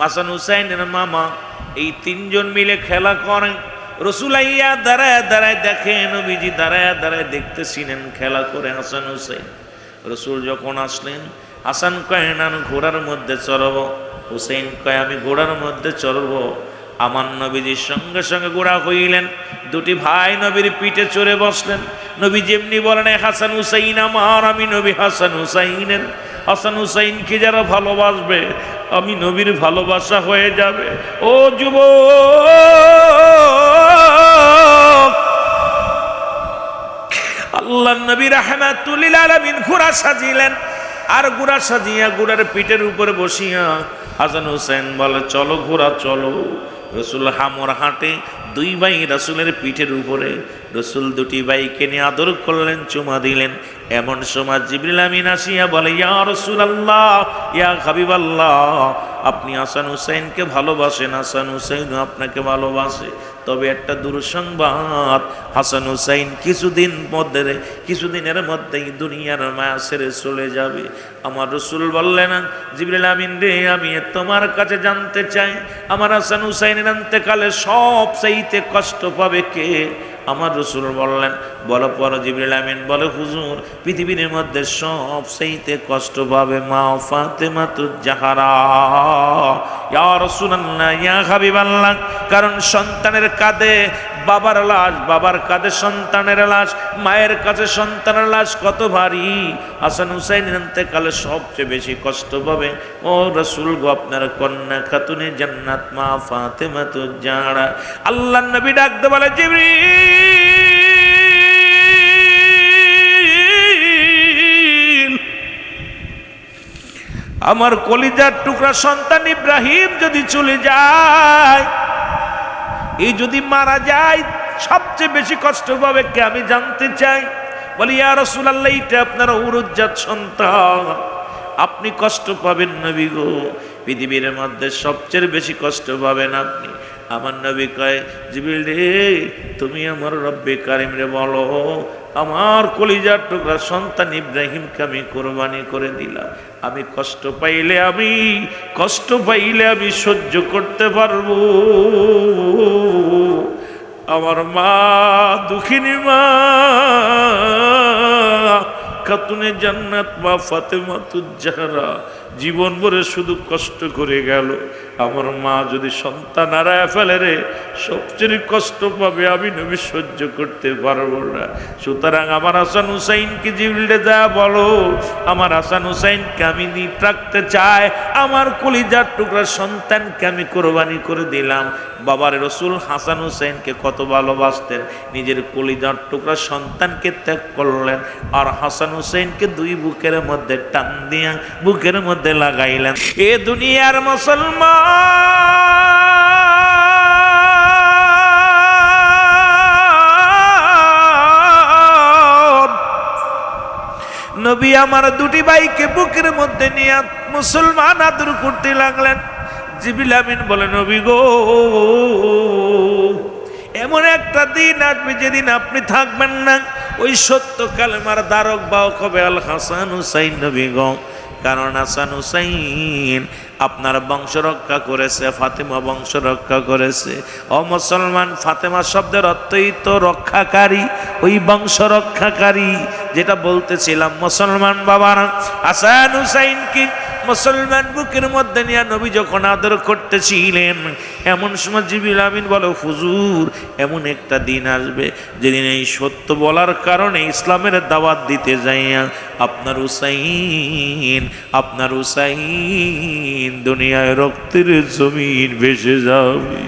হাসান হুসাইনের মামা এই তিনজন মিলে খেলা করেন। রসুল আইয়া দাঁড়ায় দাঁড়ায় দেখে, নবীজি দাঁড়ায় দাঁড়ায় দেখতেছিলেন খেলা করে হাসান হুসাইন। রসুল যখন আসলেন, হাসান কয় না ঘোড়ার মধ্যে চড়ব, হুসাইন কয় আমি ঘোড়ার মধ্যে চড়ব। আমার নবীজির সঙ্গে সঙ্গে ঘোড়া হইলেন, দুটি ভাই নবীর পিঠে চড়ে বসলেন। নবী যেমনি বলেন হাসান হুসাইন আমার, আমি নবী হাসান হুসাইনের। হাসান হুসাইনকে যারা ভালোবাসবে আমি নবীর ভালোবাসা হয়ে যাবে। ও যুবক, আল্লাহ নবী রাহমাতুল লিল আলামিন ঘোড়া সাজিলেন, আর ঘোড়া সাজিয়া ঘোড়ার পিঠের উপরে বসিয়া হাসান হুসাইন বলে চলো ঘোড়া চলো। রসুল হামর হাঁটে, দুই ভাই রসুলের পিঠের উপরে। রসুল দুটি ভাইকে নিয়ে আদর করলেন, চুমা দিলেন। এমন সময় জিবরিল আমিন আসিয়া বলে ইয়া রাসূলুল্লাহ, ইয়া হাবিবাল্লাহ, আপনি হাসান হুসাইনকে ভালোবাসেন, হাসান হুসাইন আপনাকে ভালোবাসে। তবে একটা দুঃসংবাদ, হাসান হুসাইন কিছুদিনের মধ্যেই দুনিয়ার মায়া ছেড়ে চলে যাবে। আমার রসুল বললেন জিবরিল আমিন রে, আমি তোমার কাছে জানতে চাই আমার হাসান হুসাইনের অন্তকালে সবচাইতে কষ্ট পাবে কে? আমার রসুল বললেন, বলার পর জিবরিল আমিন বলে হুজুর, পৃথিবীর মধ্যে সবচাইতে কষ্ট পাবে মা ফাতেমাতুজ জাহরা। ইয়া রাসূলুল্লাহ, ইয়া হাবিবাল্লাহ, কারণ সন্তানের কাঁধে বাবার লাশ, বাবার কাঁধে সন্তানের লাশ, মায়ের কাছে সন্তানের লাশ কত ভারী। হাসান হুসাইনের অন্তকালে সবচেয়ে বেশি কষ্ট পাবে ও রাসূল গো আপনার কন্যা খাতুনে জান্নাত মা ফাতেমাতুজ জাহরা। আল্লাহর নবী ডাকতে বলে জিবরিল, আমার কলিজার টুকরা সন্তান ইব্রাহিম যদি চলে যায়, এই যদি মারা যায়, সবচেয়ে বেশি কষ্ট পাবে কে আমি জানতে চাই। বলি ইয়া রাসূলুল্লাহ, এটা আপনার ঔরজাত সন্তান, আপনি কষ্ট পাবেন নবী গো, পৃথিবীর মধ্যে সবচেয়ে বেশি কষ্ট পাবেন আপনি। আমার নবী কয় জিবরিল রে, তুমি আমার রব্বে কারিম রে বলো, আমার কলিজার টুকরা সন্তান ইব্রাহিমকে আমি কোরবানি করে দিলাম, আমি কষ্ট পাইলে আমি সহ্য করতে পারবো। আমার মা দুঃখিনী মা খাতুনে জান্নাত মা ফাতেমাতুজ জাহরা জীবন ভরে শুধু কষ্ট করে গেল। আমার মা যদি সন্তান হারায় ফেলে রে, সবচেয়ে কষ্ট পাবে, আমি নবী সহ্য করতে পারবো না। সুতরাং আমার হাসান হুসাইনকে জিবরিল যা বলো, আমার হাসান হুসাইনকে আমি নিয়ে রাখতে চাই, আমার কলিজার টুকরা সন্তানকে আমি কোরবানি করে দিলাম। বাবার রসুল হাসান হুসাইনকে কত ভালোবাসতেন, নিজের কলিজার টুকরা সন্তানকে ত্যাগ করলেন, আর হাসান হুসাইনকে দুই বুকের মধ্যে টান দিয়া বুকের মধ্যে লাগাইলেন। এ দুনিয়ার মুসলমান, নবী আমার দুটি ভাইকে বুকের মধ্যে নিয়ে মুসলমান আদর করতে লাগলেন। জিবরিল আমিন বলে নবী গো, এমন একটা দিন আসবে যেদিন আপনি থাকবেন না, ওই সত্য কালেমার দ্বারক বাহক হবে আল হাসান হুসাইন নবী গো। কারণ হাসান হুসাইন আপনার বংশ রক্ষা করেছে, ফাতেমা বংশ রক্ষা করেছে। ও মুসলমান, ফাতেমা শব্দের অর্থই তো রক্ষাকারী, ওই বংশ রক্ষাকারী যেটা বলতেছিলাম। মুসলমান বাবারা, হাসান হুসাইনকে মুসলমান বুকের মধ্যে নিয়ে নবী যখন আদর করতেছিলেন, এমন সময় জিবরিল আমিন বলে হুজুর, এমন একটা দিন আসবে যেদিন এই সত্য বলার কারণে ইসলামের দাওয়াত দিতে যাইয়া আপনার হুসাইন দুনিয়ায় রক্তের জমিন ভেসে যাবে।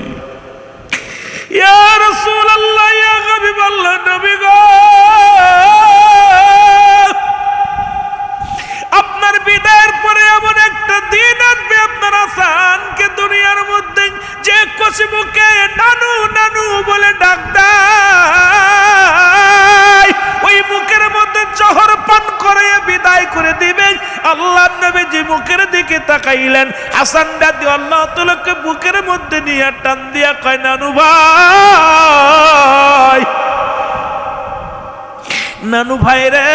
ইয়া রাসূলুল্লাহ, ইয়া হাবিবাল্লাহ, নবী গো, আপনার বিদায়ের পরে এমন একটা দিন আসবে, আপনার হাসানকে দুনিয়ার মধ্যে যে কষি মুখে নানু নানু বলে ডাক দেয়, ওই মুখের মধ্যে জহর পান করে বিদায় করে দিবেন। আল্লাহর নবী যে মুখের দিকে তাকাইলেন, হাসান রাদিয়াল্লাহু তাআলাকে বুকের মধ্যে নিয়ে টান দিয়া কয় নানু ভাই, নানু ভাই রে,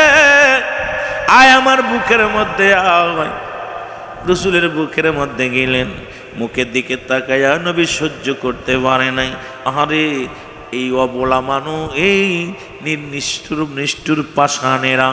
আয় আমার বুকের মধ্যে আয়। রসুলের বুকের মধ্যে গেলেন, মুখের দিকে তাকাইয়া নবী সহ্য করতে পারে নাই। আহারে এই অবলা মানুষ, এই নিষ্ঠুর পাষাণেরা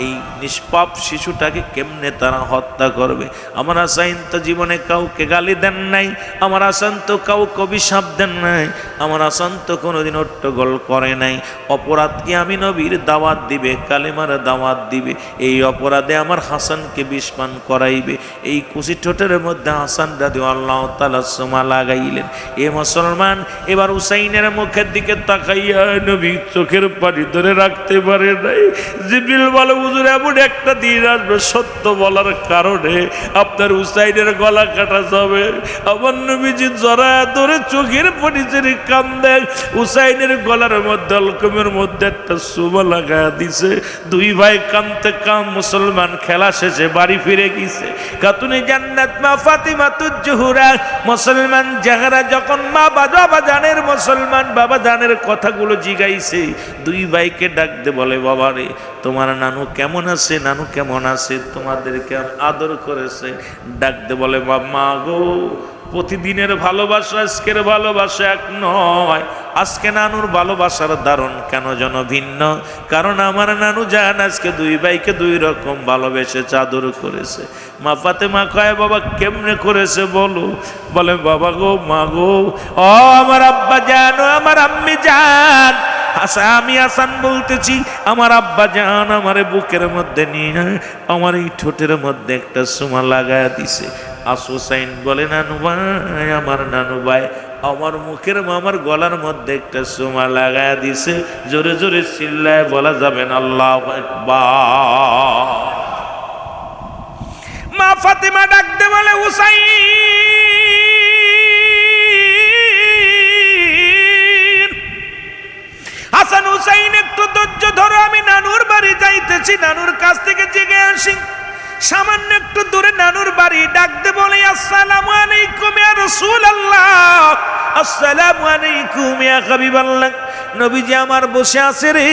এই নিষ্পাপ শিশুটাকে কেমনে তারা হত্যা করবে? আমার হাসাইন তো জীবনে কাউকে গালি দেন নাই, আমার হাসান তো কাউকে অভিশাপ দেন নাই, আমার হাসান তো কোনোদিন হট্টগোল করে নাই। অপরাধ কি আমি নবীর দাওয়াত দিবে, কালেমার দাওয়াত দিবে, এই অপরাধে আমার হাসানকে বিষপান করাইবে। এই কুচি ঠোঁটের মধ্যে হাসান রাদিয়াল্লাহু তাআলা সুমা লাগাইলেন। এ মুসলমান এবার হুসাইনের মুখের দিকে তাকাইয়া নবী চোখের পানি ধরে রাখতে পারে নাই। জিবরিল বলে, হুজুর এমন একটা দিন আসবে সত্য বলার কারণে আপনার হুসাইনের গলা কাটা যাবে। আমার নবীজি জড়ায়া ধরে চোখের পানি ছেড়ে কান্দেন। হুসাইনের গলার মধ্যে অলকমের মধ্যে একটা সুমা লাগায়া দিছে। দুই ভাই কান্দতে মুসলমান খেলা শেষে বাড়ি ফিরে গেছে। খাতুনে জান্নাত মা ফাতিমা তুজ-জোহরা মুসলমান জাহরা যখন মা বাবা জানের মুসলমান বাবা জানের কথাগুলো জিগাইছে, দুই ভাইকে ডাক দে বলে, বাবা রে তোমার নানু কেমন আছে? নানু কেমন আছে? তোমাদেরকে আদর করেছে? ডাক দে বলে, মা গো প্রতিদিনের ভালোবাসা আজকের ভালোবাসা এক নয়। আজকে নানুর ভালোবাসার দারুণ কেন যেন ভিন্ন। কারণ আমার নানু জান আজকে দুই ভাইকে দুই রকম ভালোবেসে চাদর করেছে। মা ফাতেমা কয়, বাবা কেমনে করেছে বলো? বলে, বাবা গো, মা গো, ও আমার আব্বা জান, ও আমার আম্মি জান, আমি হাসান বলতেছি, আমার আব্বা জান আমার বুকের মধ্যে নিয়ে আমার এই ঠোঁটের মধ্যে একটা সুমা লাগায়া দিছে। হুসাইন বলে, নানু ভাই, আমার নানু ভাই আমার মুখের আমার গলার মধ্যে একটা সুমা লাগায়া দিছে। জোরে জোরে চিল্লায় বলা যাবে না আল্লাহু আকবার। মা ফাতিমা ডাকতে বলে, হুসাইন, হাসান হুসাইন একটু ধৈর্য ধরো, আমি নানুর বাড়ি যাইতেছি, নানুর কাছ থেকে জেগে আসি। সামান্য একটু দূরে নানুর বাড়ি। ডাকতে বলে, আসসালামু আলাইকুম ইয়া রাসূলুল্লাহ, আসসালামু আলাইকুম ইয়া হাবিবাল্লাহ। নবীজি আমার বসে আছে রে।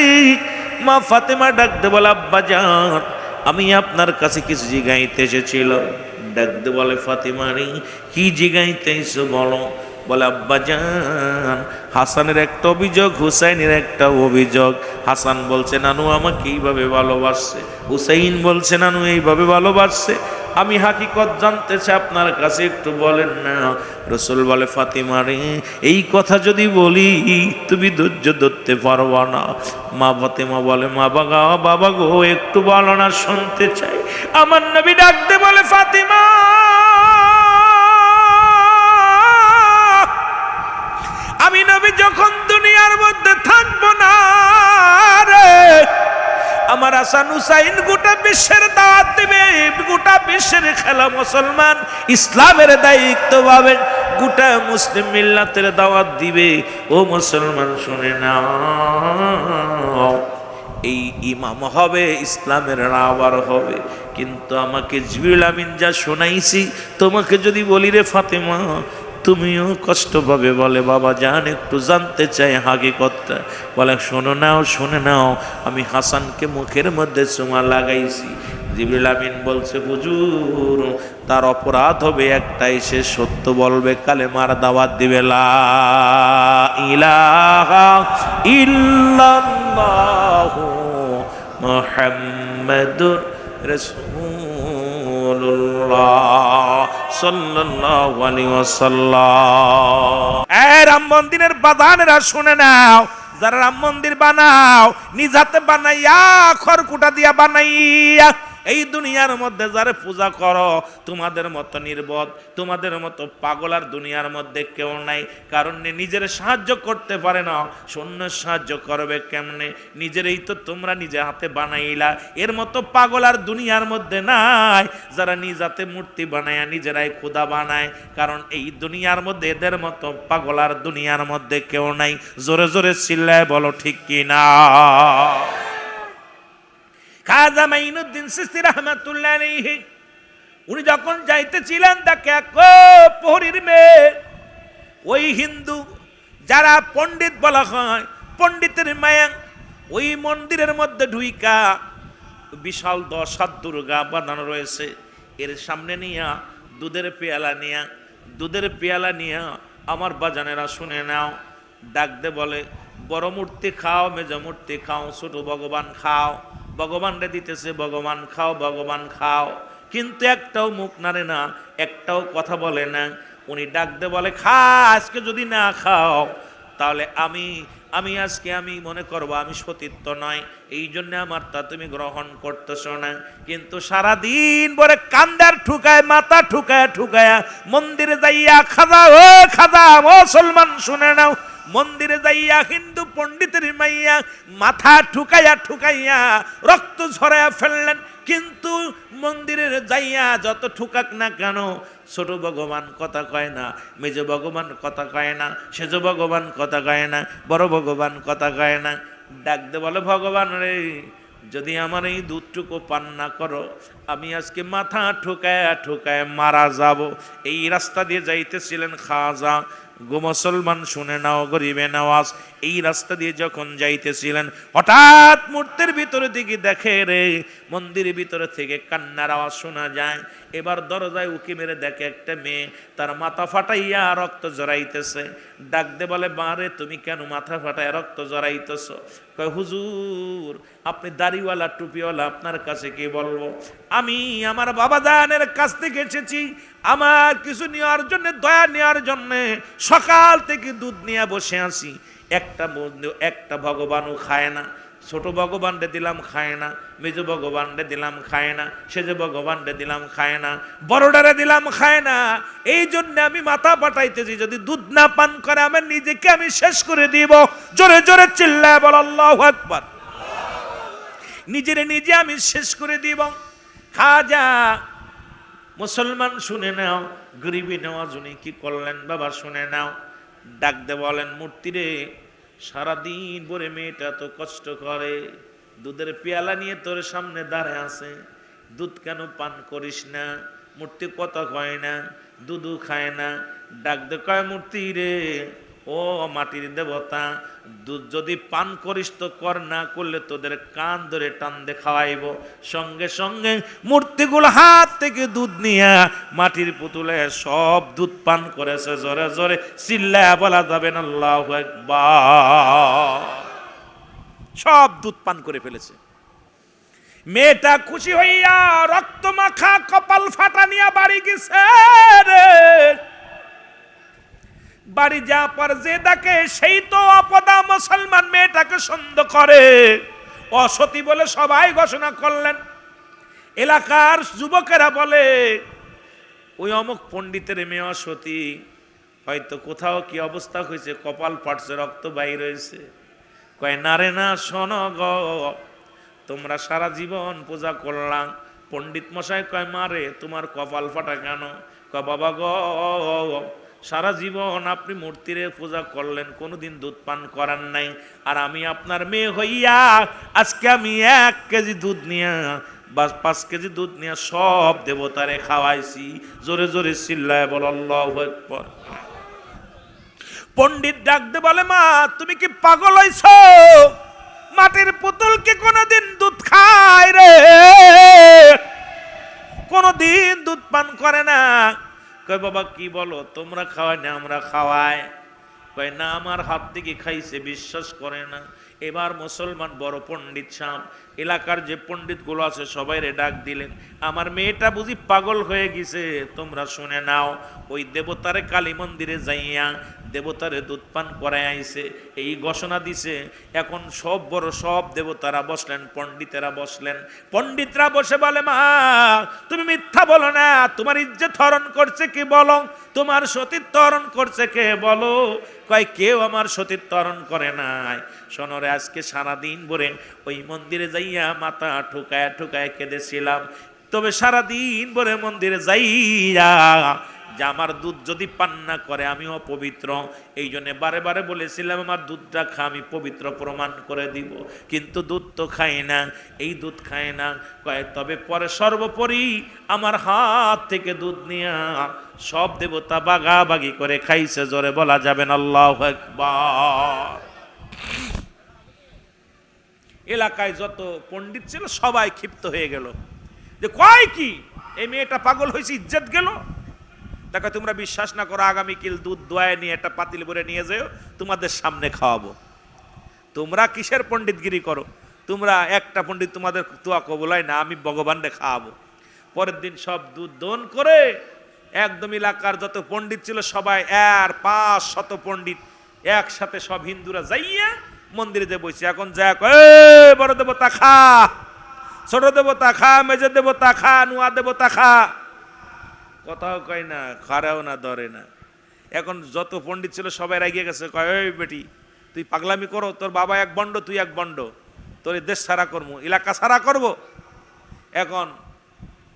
মা ফাতেমা ডাকতে বলে, আব্বা জান আমি আপনার কাছে কিছু জিগাইতে এসেছিল। ডাকতে বলে, ফাতেমা রে কি জিগাইতে এসো বলো? বলে, আব্বা জান হাসানের একটা অভিযোগ, হুসাইনের একটা অভিযোগ। হাসান বলছে, নানু আমাকে এইভাবে ভালোবাসছে। হুসাইন বলছে, নানু এইভাবে ভালোবাসছে। আমি হাকিকত জানতে চাই, আপনার কাছে একটু বলেন না। রাসূল বলে, ফাতিমা রে এই কথা যদি বলি তুমি ধৈর্য ধরতে পারবা না। মা ফাতিমা বলে, বাবা গো একটু বলো না, শুনতে চাই। আমার নবী ডাকতে বলে, ফাতিমা আমি নবী যখন দুনিয়ার মধ্যে থাকবো না রে, আমার হাসান হুসাইন গোটা বিশ্বের দাওয়াত দিবে। গোটা বিশ্বের খেলা মুসলমান ইসলামের দায়িত্ব পাবে, গোটা মুসলিম মিল্লাতের দাওয়াত দিবে। ও মুসলমান শুনে নাও, এই ইমাম হবে, ইসলামের রাওয়ার হবে। কিন্তু আমাকে জিবরিল আমিন যা শোনাইছি তোমাকে যদি বলি রে ফাতেমা, তুমিও কষ্ট পাবে। বলে, বাবা জান একটু জানতে চাই হাকিকতটা। বলে, শুনে নাও আমি হাসানকে মুখের মধ্যে চুমা লাগাইছি। জিবরিল আমিন বলছে, হুজুর তার অপরাধ হবে একটাই, সে সত্য বলবে, কালেমার দাওয়াত দিবে, লা ইলাহা ইল্লাল্লাহু মুহাম্মাদুর রাসূলুল্লাহ সাল্লাল্লাহু আলাইহি ওয়াসাল্লাম। রাম মন্দিরের বাদানেরা শুনে নাও, যারা রাম মন্দির বানাও নিজ হাতে বানাইয়া খড়কুটা দিয়া বানাইয়া এই দুনিয়ার মধ্যে যারা পূজা করো, তোমাদের মতো নির্বোধ, তোমাদের মতো পাগল আর দুনিয়ার মধ্যে কেউ নাই। কারণ নিজের সাহায্য করতে পারে না, শূন্য সাহায্য করবে কেমনে? নিজেরই তো তোমরা নিজে হাতে বানাইলা। এর মতো পাগল আর দুনিয়ার মধ্যে নাই যারা নিজ হাতে মূর্তি বানায়, নিজেরাই খোদা বানায়। কারণ এই দুনিয়ার মধ্যে এদের মতো পাগল আর দুনিয়ার মধ্যে কেউ নাই। জোরে জোরে চিল্লায় বলো ঠিক কি না? খাজা মাইনুদ্দিন চিশতি রাহমাতুল্লাহ আলাইহি উনি যখন যাইতেছিলেন, তাকে এক প্রহরীর মেয়ে, ওই হিন্দু যারা পণ্ডিত বলা হয়, পণ্ডিতের মায়া, ওই মন্দিরের মধ্যে ঢুইকা বিশাল 10 হাত দুর্গা বানানো রয়েছে। এর সামনে নিয়া দুধের পেয়ালা নিয়া দুধের পেয়ালা নিয়ে আমার বাজানেরা শুনে নাও, ডাকতে বলে বড় মূর্তি খাও, মেজ মূর্তি খাও, ছোট ভগবান খাও। ভগবান রে দিতেছে, ভগবান খাও, ভগবান খাও, কিন্তু একটাও মুখ নাড়ে না, একটাও কথা বলে না। উনি ডাকতে বলে খা, আজকে যদি না খাও তাহলে আমি আজকে আমি মনে করবো আমি সতীত্ব নয়, এই জন্য আমার তা তুমি গ্রহণ করতেছ না। কিন্তু সারাদিন পরে কান্দার ঠুকায়, মাথা ঠুকায় ঠুকায় মন্দিরে যাইয়া খাজা, ও খাজা মুসলমান শুনে নাও, মন্দিরে যাইয়া হিন্দু পণ্ডিতের মাইয়া মাথা ঠুকাইয়া ঠুকাইয়া রক্ত ঝরাইয়া ফেললেন। কিন্তু মন্দিরের যাইয়া যত ঠুকাক না কেন, ছোট ভগবান কথা কয় না, মেজ ভগবান কথা কয় না, সেজ ভগবান কথা কয় না, বড় ভগবান কথা কয় না। ডাকতে বলে ভগবান রে, যদি আমার এই দুধটুকু পান না করো, আমি আজকে মাথা ঠুকায় ঠুকায় মারা যাব। এই রাস্তা দিয়ে যাইতেছিলেন খাজা গো মুসলমান শুনে নাও, গরিবে নওয়াজ, এই রাস্তা দিয়ে যখন যাইতেছিলেন হঠাৎ মূর্তির ভিতরে দিকে দেখে রে, মন্দিরের ভিতরে থেকে কান্নার আওয়াজ শোনা যায়। এবার দরজায় উকি মেরে দেখে একটা মেয়ে তার মাথা ফাটাইয়া রক্ত জড়াইতেছে। ডাকতে বলে বারে, তুমি কেন মাথা ফাটাইয়া রক্ত জড়াইতেছ? কয় হুজুর, আপনি দাড়িওয়ালা টুপিওয়ালা, আপনার কাছে কি বলবো? আমি আমার বাবা জানের কাছ থেকে এসেছি, আমার কিছু নেওয়ার জন্য, দয়া নেওয়ার জন্য সকাল থেকে দুধ নিয়ে বসে আছি। একটা ভগবানও খায় না। ছোট ভগবানরে দিলাম খায় না, মেজ ভগবানরে দিলাম খায় না, সেজ ভগবানরে দিলাম খায় না, বড়ডারে দিলাম খায় না। এই জন্য আমি মাথা পাঠাইতেছি, যদি দুধ না পান করে আমার নিজেকে আমি শেষ করে দিব। জোরে জোরে চিল্লায় বল আল্লাহু আকবার। নিজেরে নিজে আমি শেষ করে দিব। খাজা মুসলমান শুনে নাও, গরিবী নেওয়া জন্য কি করলেন বাবা শুনে নাও। ডাকতে বলেন মূর্তিরে, সারাদিন ভরে মেয়েটা তো কষ্ট করে, দুধের পেয়ালা নিয়ে তোর সামনে দাঁড়ায় আছে, দুধ কেন পান করিস না? মূর্তি কথা কয় না, দুধও খায় না। ডাকতে কয় মূর্তি রে, ও মাটির দেবতা, দুধ যদি পান করিস তো কর, না করলে তোদের কান ধরে টান দিয়ে খাওয়াইব। সঙ্গে সঙ্গে মূর্তিগুলো হাত থেকে দুধ নিয়ে মাটির পুতুলে সব দুধ পান করেছে। জোরে জোরে চিল্লায়া বলা যাবে না আল্লাহু আকবার। সব দুধ পান করে ফেলেছে। মেয়েটা খুশি হইয়া রক্ত মাখা কপাল ফাটা নিয়ে বাড়ি গেছে রে। বাড়ি যাওয়ার পর যে ডাকে সেই তো অপদা মুসলমান মেয়েটাকে সন্দেহ করে, অসতী বলে সবাই ঘোষণা করলেন। এলাকার যুবকেরা বলে ওই অমুক পণ্ডিতের মেয়ে অসতী, হয়তো কোথাও কি অবস্থা হয়েছে, কপাল ফাটছে, রক্ত বাইর হয়েছে। কয় না রে না, শোনো গো, তোমরা সারা জীবন পূজা করলাম। পণ্ডিত মশাই কয় মারে, তোমার কপাল ফাটা কেন? কয় বাবা গো, সারা জীবন আপনি মূর্তিরে পূজা করলেন, কোনোদিন দুধ পান করার নাই, আর আমি আপনার মেয়ে হইয়া আজকে আমি 1 কেজি দুধ নিয়ে বা 5 কেজি দুধ নিয়ে সব দেবতারে খাওয়াইছি। জোরে জোরে চিল্লায় বল আল্লাহু আকবার। পণ্ডিত ডাকতে বলে মা, তুমি কি পাগল হইছো? মাটির পুতুল কি কোনোদিন দুধ খায় রে? কোনোদিন দুধ পান করে না। কয় বাবা কি বলো, তোমরা খাওয়াই না আমরা খাওয়াই? কয় না, আমার হাত থেকে খাইছে, বিশ্বাস করে না। এবার মুসলমান বড় পণ্ডিত সাহেব এলাকার যে পণ্ডিতগুলো আছে সবাই রে ডাক দিলেন, আমার মেয়েটা বুঝি পাগল হয়ে গেছে, তোমরা শুনে নাও। ওই দেবতারে কালী মন্দিরে যাইয়া দেবতারে দুধ পান করায় আইছে, এই ঘোষণা দিছে। এখন সব বড় সব দেবতারা বসলেন, পণ্ডিতেরা বসলেন। পণ্ডিতরা বসে বলে মা, তুমি মিথ্যা বলো না, তোমার ইজ্জত হরণ করছে কে বলো, তোমার সতীত্ব হরণ করছে কে বলো? কয় কেউ আমার সতীত্ব হরণ করে নাই। শোনরে, আজকে সারাদিন ভরে ওই মন্দিরে যাইয়া মাথা ঠুকায় ঠুকায় কেঁদেছিলাম, তবে সারাদিন ভরে মন্দিরে যাইয়া যে আমার দুধ যদি পান না করে আমি অপবিত্র। এই জন্য বারে বারে বলেছিলাম আমার দুধটা খা, আমি পবিত্র প্রমাণ করে দিব, কিন্তু দুধ তো খায় না, এই দুধ খায় না। কয় তবে পরে সর্বোপরি আমার হাত থেকে দুধ নিয়ে সব দেবতা বাগাবাগি করে খাইছে। জোরে বলা যাবেন আল্লাহু আকবার। এলাকায় যত পণ্ডিত ছিল সবাই ক্ষিপ্ত হয়ে গেল যে কয় কি, এই মেয়েটা পাগল হয়েছে, ইজ্জত গেল। দেখো তোমরা বিশ্বাস না করো, আগামীকাল দুধ দোয়ায় নিয়ে একটা পাতিল ভরে নিয়ে যাও, তোমাদের সামনে খাওয়াবো। তোমরা কিসের পণ্ডিতগিরি করো? তোমরা একটা পণ্ডিত তোমাদের দোয়া কবুলায় না, আমি ভগবানকে খাওয়াবো। পরের দিন সব দুধ দোন করে একদম এলাকার যত পণ্ডিত ছিল সবাই 500 পণ্ডিত একসাথে সব হিন্দুরা যাইয়া মন্দিরে যে বসে। এখন যা বড় দেবতা খা, ছোট দেবতা খা, মেজর দেবতা খা, নুয়া দেবতা খা, কথাও কয় না, খারাও না, ধরে না। এখন যত পণ্ডিত ছিল সবাই রাগিয়ে গেছে, কয় ওই বেটি তুই পাগলামি করো, তোর বাবা এক বন্ড, তুই এক বন্ড, তোর দেশ সারা করবো, এলাকা সারা করব। এখন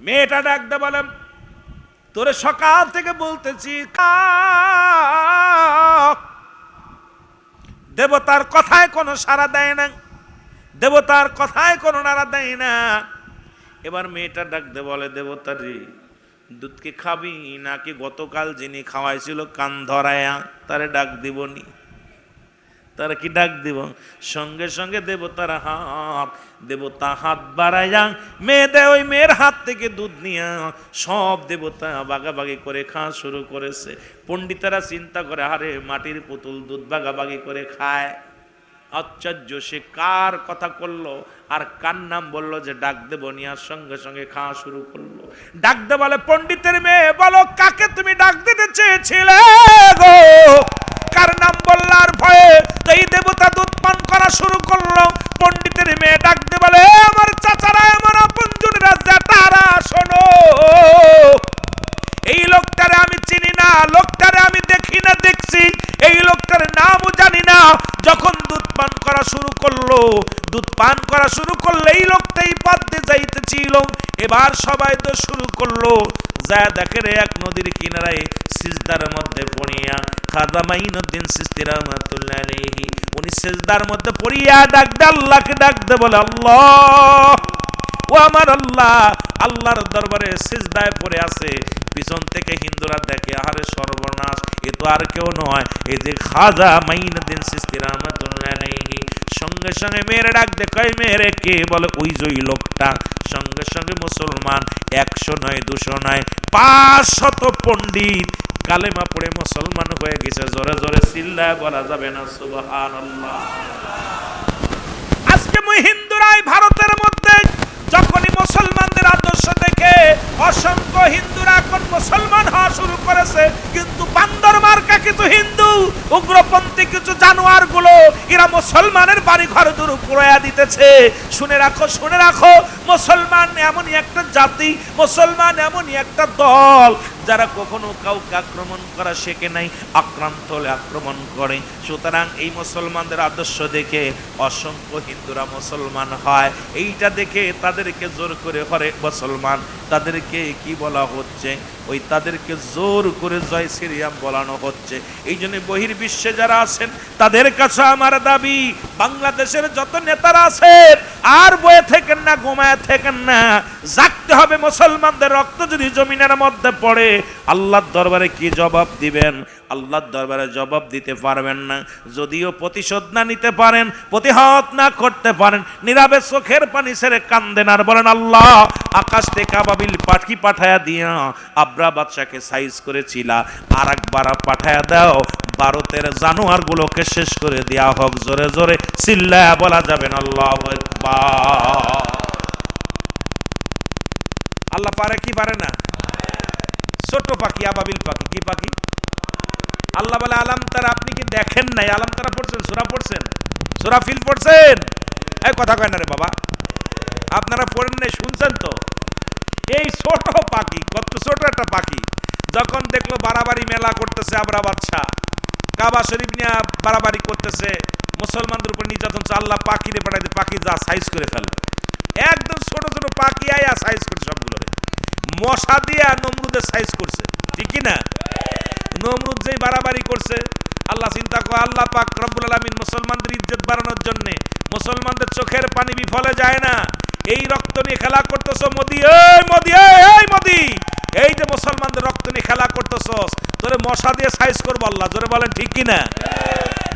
মেয়েটা ডাকতে বলেন, তোরে সকাল থেকে বলতেছি দেবতার কথায় কোনো সাড়া দেয় না, দেবতার কথায় কোনো নাড়া দেয় না। এবার মেয়েটা ডাকতে বলে, দেবতা রে দুধ কি খাবি নাকি গতকাল যিনি খাওয়াইছিল কান ধরায়া তারে ডাক দিবনি? তারা কি ডাক দিব? সঙ্গে সঙ্গে দেবতা হাত বাড়াইয়া ওই মেয়ের হাত থেকে দুধ নিয়া সব দেবতা বাগাবাগি করে খাওয়া শুরু করেছে। পণ্ডিতেরা চিন্তা করে, আরে মাটির পুতুল দুধ বাগাবাগি করে খায়, আশ্চর্য, সে কার কথা করলো আর কার নাম বললো যে ডাক দেব নিয়ার সঙ্গে সঙ্গে খাওয়া শুরু করলো। ডাক দে বলে, পণ্ডিতের মেয়ে বলো কাকে তুমি ডাক দিতে চেয়েছিলে গো? কার নাম বললার ভয়ে এই দেবতা দুধ পান করা শুরু করলো। পণ্ডিতের মেয়ে ডাক দে বলে, আমার চাচারা, আমার আপনজনেরা, জ্যাঠারা, শোনো, এই লোকটারে আমি চিনি না, লোকটারে আমি দেখি না, দেখছি এই লোকটার নামও জানি না। যখন দুধ পান করা শুরু করলো, দুধ পান করা শুরু করলে এই লোকটাই পথ দিয়ে যাইতেছিল। এবার সবাই তো শুরু করলো, যা দেখে রে এক নদীর কিনারায় সিজদার মধ্যে পড়িয়া খাজা মাইনুদ্দিন চিশতি রাহমাতুল্লাহ আলাইহি উনি সিজদার মধ্যে পড়িয়া ডাক দে, আল্লাহকে ডাক দে বলে, আল্লাহ, ও আমার আল্লাহ। আল্লাহর দরবারে সিজদায় পড়ে আছে। পিছন থেকে হিন্দুরা দেখে, আরে সর্বনাশ, এ তো আর কেউ নয়, এই যে খাজা মাইনুদ্দিন চিশতি রাহমাতুল্লাহ আলাইহি। সঙ্গে সঙ্গে মেয়েরে ডাক দে, কই মেয়েরে কে? বলে ওই যে ওই লোকটা। সঙ্গে সঙ্গে মুসলমান 100 নয় 200 নয় 500 পণ্ডিত কালেমা পড়ে মুসলমান হয়ে গেছে। জোরে জোরে চিল্লায় বলা যাবে না সুবহানাল্লাহ। আজকে হিন্দুরাই ভারতের মধ্যে যখনই মুসলমানদের আদর্শ দেখে অসংখ্য হিন্দুরা এখন মুসলমান হওয়া শুরু করেছে। কিন্তু বান্দর মার্কা কিছু হিন্দু, উগ্রপন্থী কিছু জানোয়ার গুলো এরা মুসলমানের বাড়ি ঘর দূর পুড়াইয়া দিতেছে। শুনে রাখো, শুনে রাখো, মুসলমান এমনই একটা জাতি, মুসলমান এমনই একটা দল যারা কখনো কাউকে আক্রমণ করা শেখে নাই, আক্রান্ত হলে আক্রমণ করে। সুতরাং এই মুসলমানদের আদর্শ দেখে অসংখ্য হিন্দুরা মুসলমান হয়। এইটা দেখে তাদেরকে জোর করে হরে মুসলমান, তাদেরকে কি বলা হচ্ছে? ওই তাদেরকে জোর করে জয় শ্রীরাম বলানো হচ্ছে। এই জন্য বহির্বিশ্বে যারা আছেন তাদের কাছে আমার দাবি, বাংলাদেশের যত নেতারা আছেন আর বয়ে থাকেন না, ঘুমায় থাকেন না, জাগতে হবে। মুসলমানদের রক্ত যদি জমিনের মধ্যে পড়ে আল্লাহর দরবারে কি জবাব দিবেন? আল্লাহর দরবারে জবাব দিতে পারবেন না। যদিও প্রতিশোধ না নিতে পারেন, প্রতিহত না করতে পারেন, নীরবে চোখের পানি ছেড়ে কান্দেন আর বলেন, আল্লাহ আকাশ থেকে আবাবিল পাখি পাঠায়া দিয়া আব্রা বাদশাকে সাইজ করেছিলা, আর একবার পাঠায়া দাও, ভারতের জানোয়ার গুলোকে শেষ করে দেয়া হোক। জোরে জোরে চিল্লায়া বলা যাবেন আল্লাহু আকবার। আল্লাহ পারে কি পারে না? ছোট পাখি, আবাবিল পাখি। কি পাখি? আল্লাহ বলে, আলাম তারা, আপনি কি দেখেন নাই? আলাম তারা পড়ছেন, সূরা পড়ছেন, সূরা ফিল পড়ছেন? এই কথা কয় না রে বাবা, আপনারা পড়েন নাই, শুনছেন তো? এই ছোট পাখি, কত ছোট একটা পাখি, যখন দেখলো বাড়াবাড়ি মেলা করতেছে আবরা বাদশা, কাবা শরীফ নিয়ে বাড়াবাড়ি করতেছে, মুসলমানদের উপর নির্যাতন, আল্লাহ পাখিরে পাঠাইতে, পাখি যা সাইজ করে ফেল। একদম ছোট ছোট পাখি আয়া সাইজ করছে সবগুলো, মশা দিয়া নমরুদের সাইজ করছে, ঠিক কি না? নমরুদ যেই বাড়াবাড়ি করছে, আল্লাহ চিন্তা করে, আল্লাহ পাক রব্বুল আলামিন মুসলমানদের ইজ্জত বাড়ানোর জন্য, মুসলমানদের চোখের পানি বিফলে যায় না। এই রক্ত নিয়ে খেলা করতেছ মোদি, এই মোদি, এই মোদি, এই যে মুসলমানদের রক্ত নিয়ে খেলা করতেছস, তোরে মশা দিয়ে সাইজ করবো আল্লাহ। জোরে বলেন ঠিক কি না?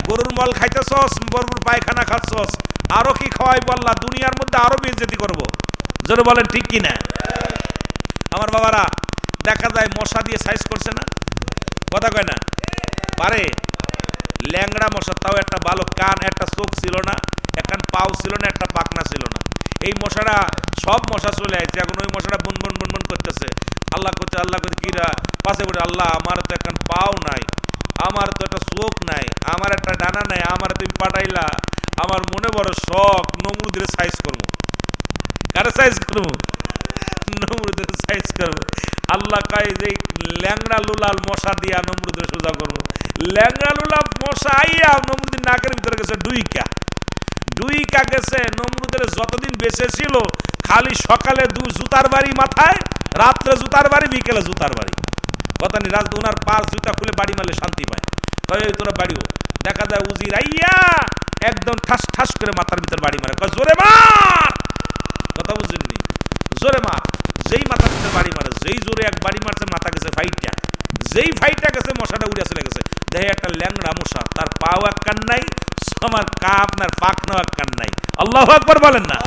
গরুর মল খাইতেছস, গরুর পায়খানা খাচ্ছস, আরো কি খাওয়াইবো আল্লাহ, দুনিয়ার মধ্যে আরো বেইজ্জতি করবো। জোরে বলেন ঠিক কি না? আমার বাবারা, দেখা যায় মশা দিয়ে সাইজ করছে না, কথা কয় না, পারে ল্যাংড়া মশা, তাও একটা ভালো কান, একটা চোখ ছিল না, একটা পাও ছিল না, একটা পাখনা ছিল না। এই মশাটা সব মশা চলে আসছে, এখন ওই মশাটা বুন বুন বুন বুন করতেছে, আল্লাহ করছে, আল্লাহ করছে, কিরা পাশে করে, আল্লাহ আমার তো একটা পাও নাই, আমার তো একটা চোখ নাই, আমার একটা ডানা নাই, আমার তুমি পাঠাইলা, আমার মনে বড় শখ নমরুদের সাইজ করবো। কারে সাইজ করবো? নমরুদের সাইজ করবো। আল্লাহ কয় যে ল্যাংড়া লুলাল মশা দিয়া নমরুদের সোজা করবো। ল্যাংড়া লুলা মশা আইয়া নমরুদের নাকের ভিতরে গেছে ডুইকা গেছে। নমরুদের যতদিন বেঁচে ছিল খালি সকালে জুতার বাড়ি মাথায়, রাত্রে জুতার বাড়ি, বিকেলে জুতার বাড়ি, কথা নেই। রাত ওনার পাঁচ জুতা খুলে বাড়ি মারলে শান্তি পায়, কয় তোরা বাড়িও। দেখা যায় উজির আইয়া একদম ঠাস ঠাস করে মাথার ভিতর বাড়ি মারে, কয় জোরে মার, কথা বুঝেননি, জোরে মার। যেই মাথার ভিতরে বাড়ি মারে, যেই জোরে এক বাড়ি মারছে মাথা গেছে ফাইটা, যেই ফাইটা গেছে মশাটা উড়ে চলে গেছে। দেখে একটা ল্যাংড়া মশা, তার পাও এক কান নাই, আমার আপনার পাখনাও এক কান নাই, আল্লাহু আকবার বলেন না,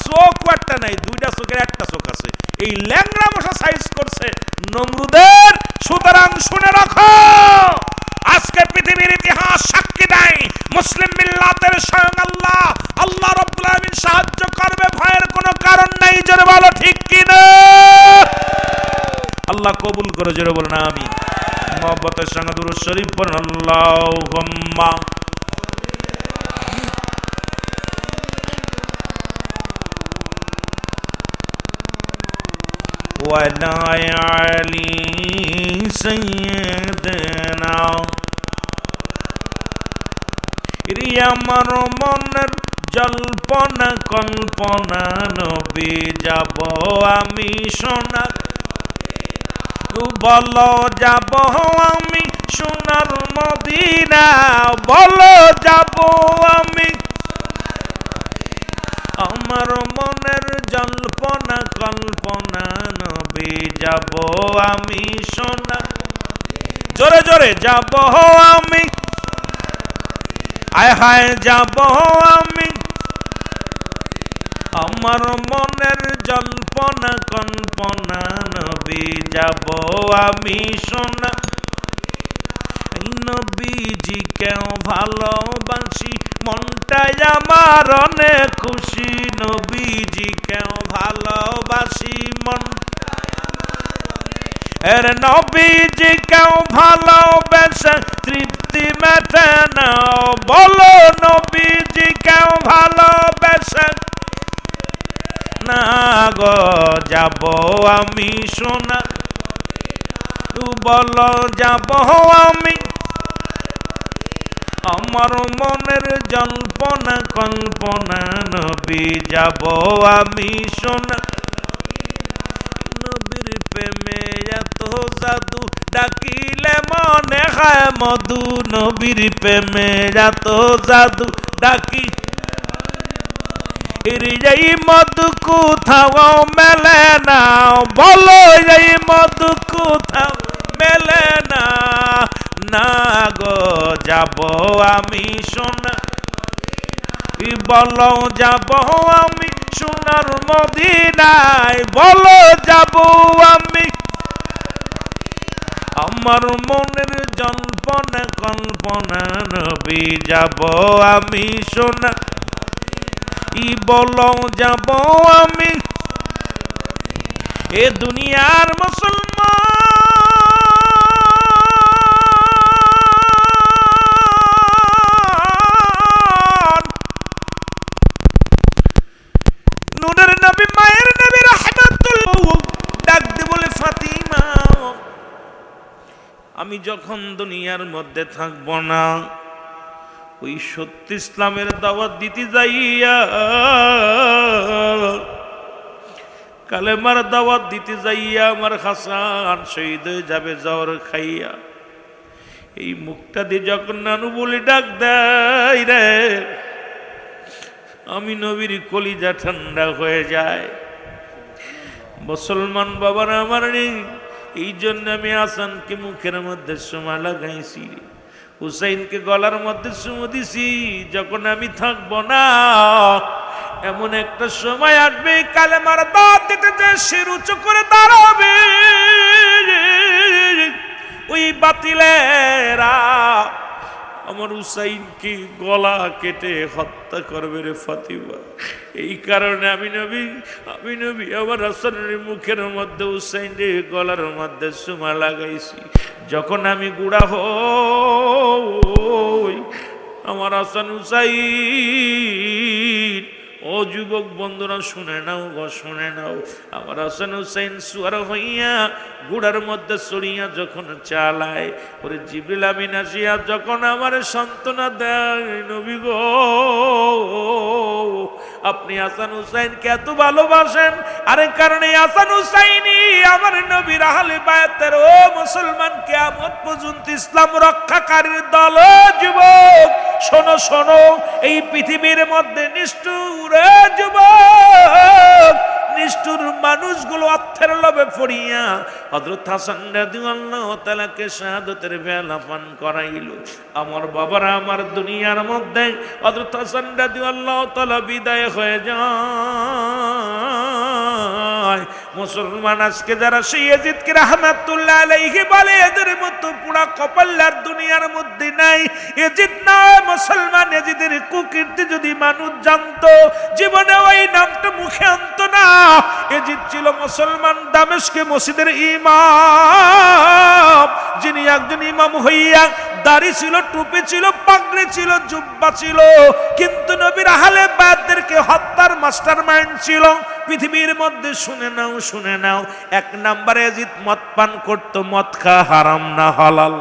চোখ একটা নাই, দুইটা চোখের একটা চোখ আছে। এই ল্যাংড়া মশা সাইজ করছে নমরুদের। সুতরাং শুনে রাখো, আজকে পৃথিবীর ইতিহাস সাক্ষী দেয় মুসলিম মিল্লাতের স্বয়ং আল্লাহ, আল্লাহ রাব্বুল আলামিন সাহায্য করবে, ভয়ের কোনো কারণ নাই। জোরে বলো ঠিক কি না? আল্লাহ কবুল করে, জোরে বলেন আমিন। মুহাব্বতের সঙ্গে দুরূদ শরীফ পড়ুন, আল্লাহুম্মা ওয়ালা আলি সাইয়্যিদিনা। আমার মনের জল্পনা কল্পনা, নবী যাব আমি সোনার, বলো যাব আমি সোনার মদিনা, বলো যাব আমি। আমার মনের জল্পনা কল্পনা, নবী যাব আমি সোনার, জোরে জোরে যাব আমি, আয় হায় যাব আমি। আমার মনের জল্পনা কল্পনা, নবী যাব আমি সোনা। নবীজি কেউ ভালোবাসি, মনটাই আমার অনেক খুশি। নবীজি কেউ ভালোবাসি, মন এর নবীজি কেউ ভালোবেসে তৃপ্তি মেটে না, বলো নবীজি কেউ ভালোবেসে না গো, যাব আমি সোনা, বলো যাব আমি। আমার মনের জল্পনা কল্পনা, নবী যাব আমি সোনা। নবীর প্রেমে এত জাদু, ডাকিলে মনে হয় মধু। নবীর প্রেমে এত জাদু, ডাকি এই মধু কোথাও মেলে না, বলো এই মধু কোথাও মেলে না। না গো যাব আমি সোনা, বলো যাব আমি সোনার মদিনায়, বলো যাব আমি। আমার মনের জল্পনা কল্পনা, নবী যাব আমি সোনা, বলো যাব আমি। এ দুনিয়ার মুসলমান, নূরের নবী মায়ের নবী রাহমাতুল, ডাক দিয়ে বলে ফাতিমা, আমি যখন দুনিয়ার মধ্যে থাকব না, ওই সত্য ইসলামের দাওয়াত দিতে যাইয়া, কালেমার দাওয়াত দিতে যাইয়া আমার হাসান শহীদ হয়ে যাবে জ্বর খাইয়া। এই মুখটা দিয়ে যখন নানু বলে ডাক দেয় রে, আমি নবীর কলিজা ঠান্ডা হয়ে যায়। মুসলমান বাবারা আমার নেই, এই জন্য আমি হাসানকে মুখের মধ্যে সময় লাগাইছি, হুসাইনকে গলার মধ্যে চুমু দিছি। যখন আমি থাকবো না, এমন একটা সময় আসবে কালেমার দাওয়াত দিতে যে শির উঁচু করে দাঁড়াবে। ওই বাতিলেরা আমার হুসাইনকে গলা কেটে হত্যা করবে রে ফাতিমা। এই কারণে আমি নবী আমার হাসানের মুখের মধ্যে হুসাইনের গলার মধ্যে চুমা লাগাইছি। যখন আমি গুড়া হই আমার হাসান হুসাইন, ও যুবক বন্ধুরা শুনে নাও গো, শুনে নাও, আমার হাসান হুসাইন সুয়ার হইয়া গুড়ার মধ্যে চড়িয়া যখন চালায়, ওরে জিবরিল আমিন আসিয়া যখন আমার সান্ত্বনা দেয়, নবী গো আপনি হাসান হুসাইনকে এত ভালোবাসেন, আরে কারণে হাসান হুসাইনি আমার নবীর আহলে বায়াতের ও মুসলমান কিয়ামত পর্যন্ত ইসলাম রক্ষাকারীর দল। যুবক শোনো শোনো, এই পৃথিবীর মধ্যে নিষ্ঠুর যুবক নিষ্ঠুর মানুষগুলো অর্থের লোভে পড়িয়া হযরত হাসান রাদিয়াল্লাহু তাআলাকে শাহাদাতের বেলা পান করাইল। আমার বাবারা, আমার দুনিয়ার মধ্যে হযরত হাসান রাদিয়াল্লাহু তাআলা বিদায় হয়ে যায়। মুসলমান আজকে যারা সেই ইয়াজিদকে রাহমাতুল্লাহ আলাইহি বলে, এদের মতো পুরা কপাল্লার দুনিয়ার মধ্যে নাই। ইয়াজিদ না মুসলমান, ইয়াজিদের কুকীর্তি যদি মানুষ জানতো জীবনে ওই নামটা মুখে আনতো না। ইয়াজিদ ছিল মুসলমান দামেস্কে মসজিদের ইমাম, যিনি একজন ইমাম হইয়া দাড়ি ছিল, টুপি ছিল, পাগড়ি ছিল, জুব্বা ছিল, কিন্তু নবীর আহলে বায়াতদেরকে হত্যার মাস্টারমাইন্ড ছিল পৃথিবীর মধ্যে। শুনে নাও শুনে নাও, এক নম্বরে ইয়াজিদ মদ পান করতো। মদ খাওয়া হারাম না হালাল?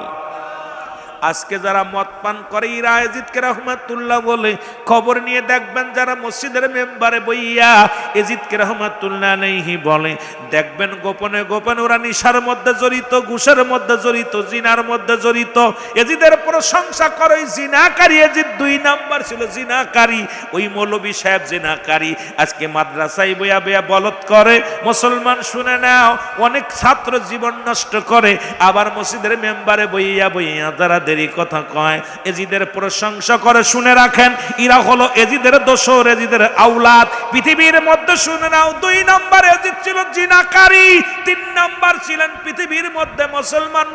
আজকে যারা মদ পান করে ইরা ইয়াজিদকে রাহমাতুল্লাহ বলে, খবর নিয়ে দেখবেন যারা মসজিদের মেম্বারে বইয়া ইয়াজিদকে রাহমাতুল্লাহ আলাইহি বলে, দেখবেন গোপনে গোপনে ওরা নিশার মধ্যে জড়িত, ঘুষের মধ্যে জড়িত, জিনার মধ্যে জড়িত। ইয়াজিদের প্রশংসা করে। জিনাকারী ইয়াজিদ 2 নাম্বার ছিল, জিনাকারী। ওই মৌলভী সাহেব জিনাকারী, আজকে মাদ্রাসায় বইয়া বইয়া বলদ করে। মুসলমান শুনে নাও, অনেক ছাত্র জীবন নষ্ট করে, আবার মসজিদের মেম্বারে বইয়া বইয়া যারা দেরি কথা কয়, ইয়াজিদের প্রশংসা করে। শুনে রাখেন, এরা হলো ইয়াজিদের দোসর, ইয়াজিদের আওলাদ পৃথিবীর মধ্যে। শুনে নাও, 2 নাম্বার ইয়াজিদ ছিল জিনাকারী, 3 নাম্বার ছিলেন পৃথিবীর মধ্যে মুসলমান।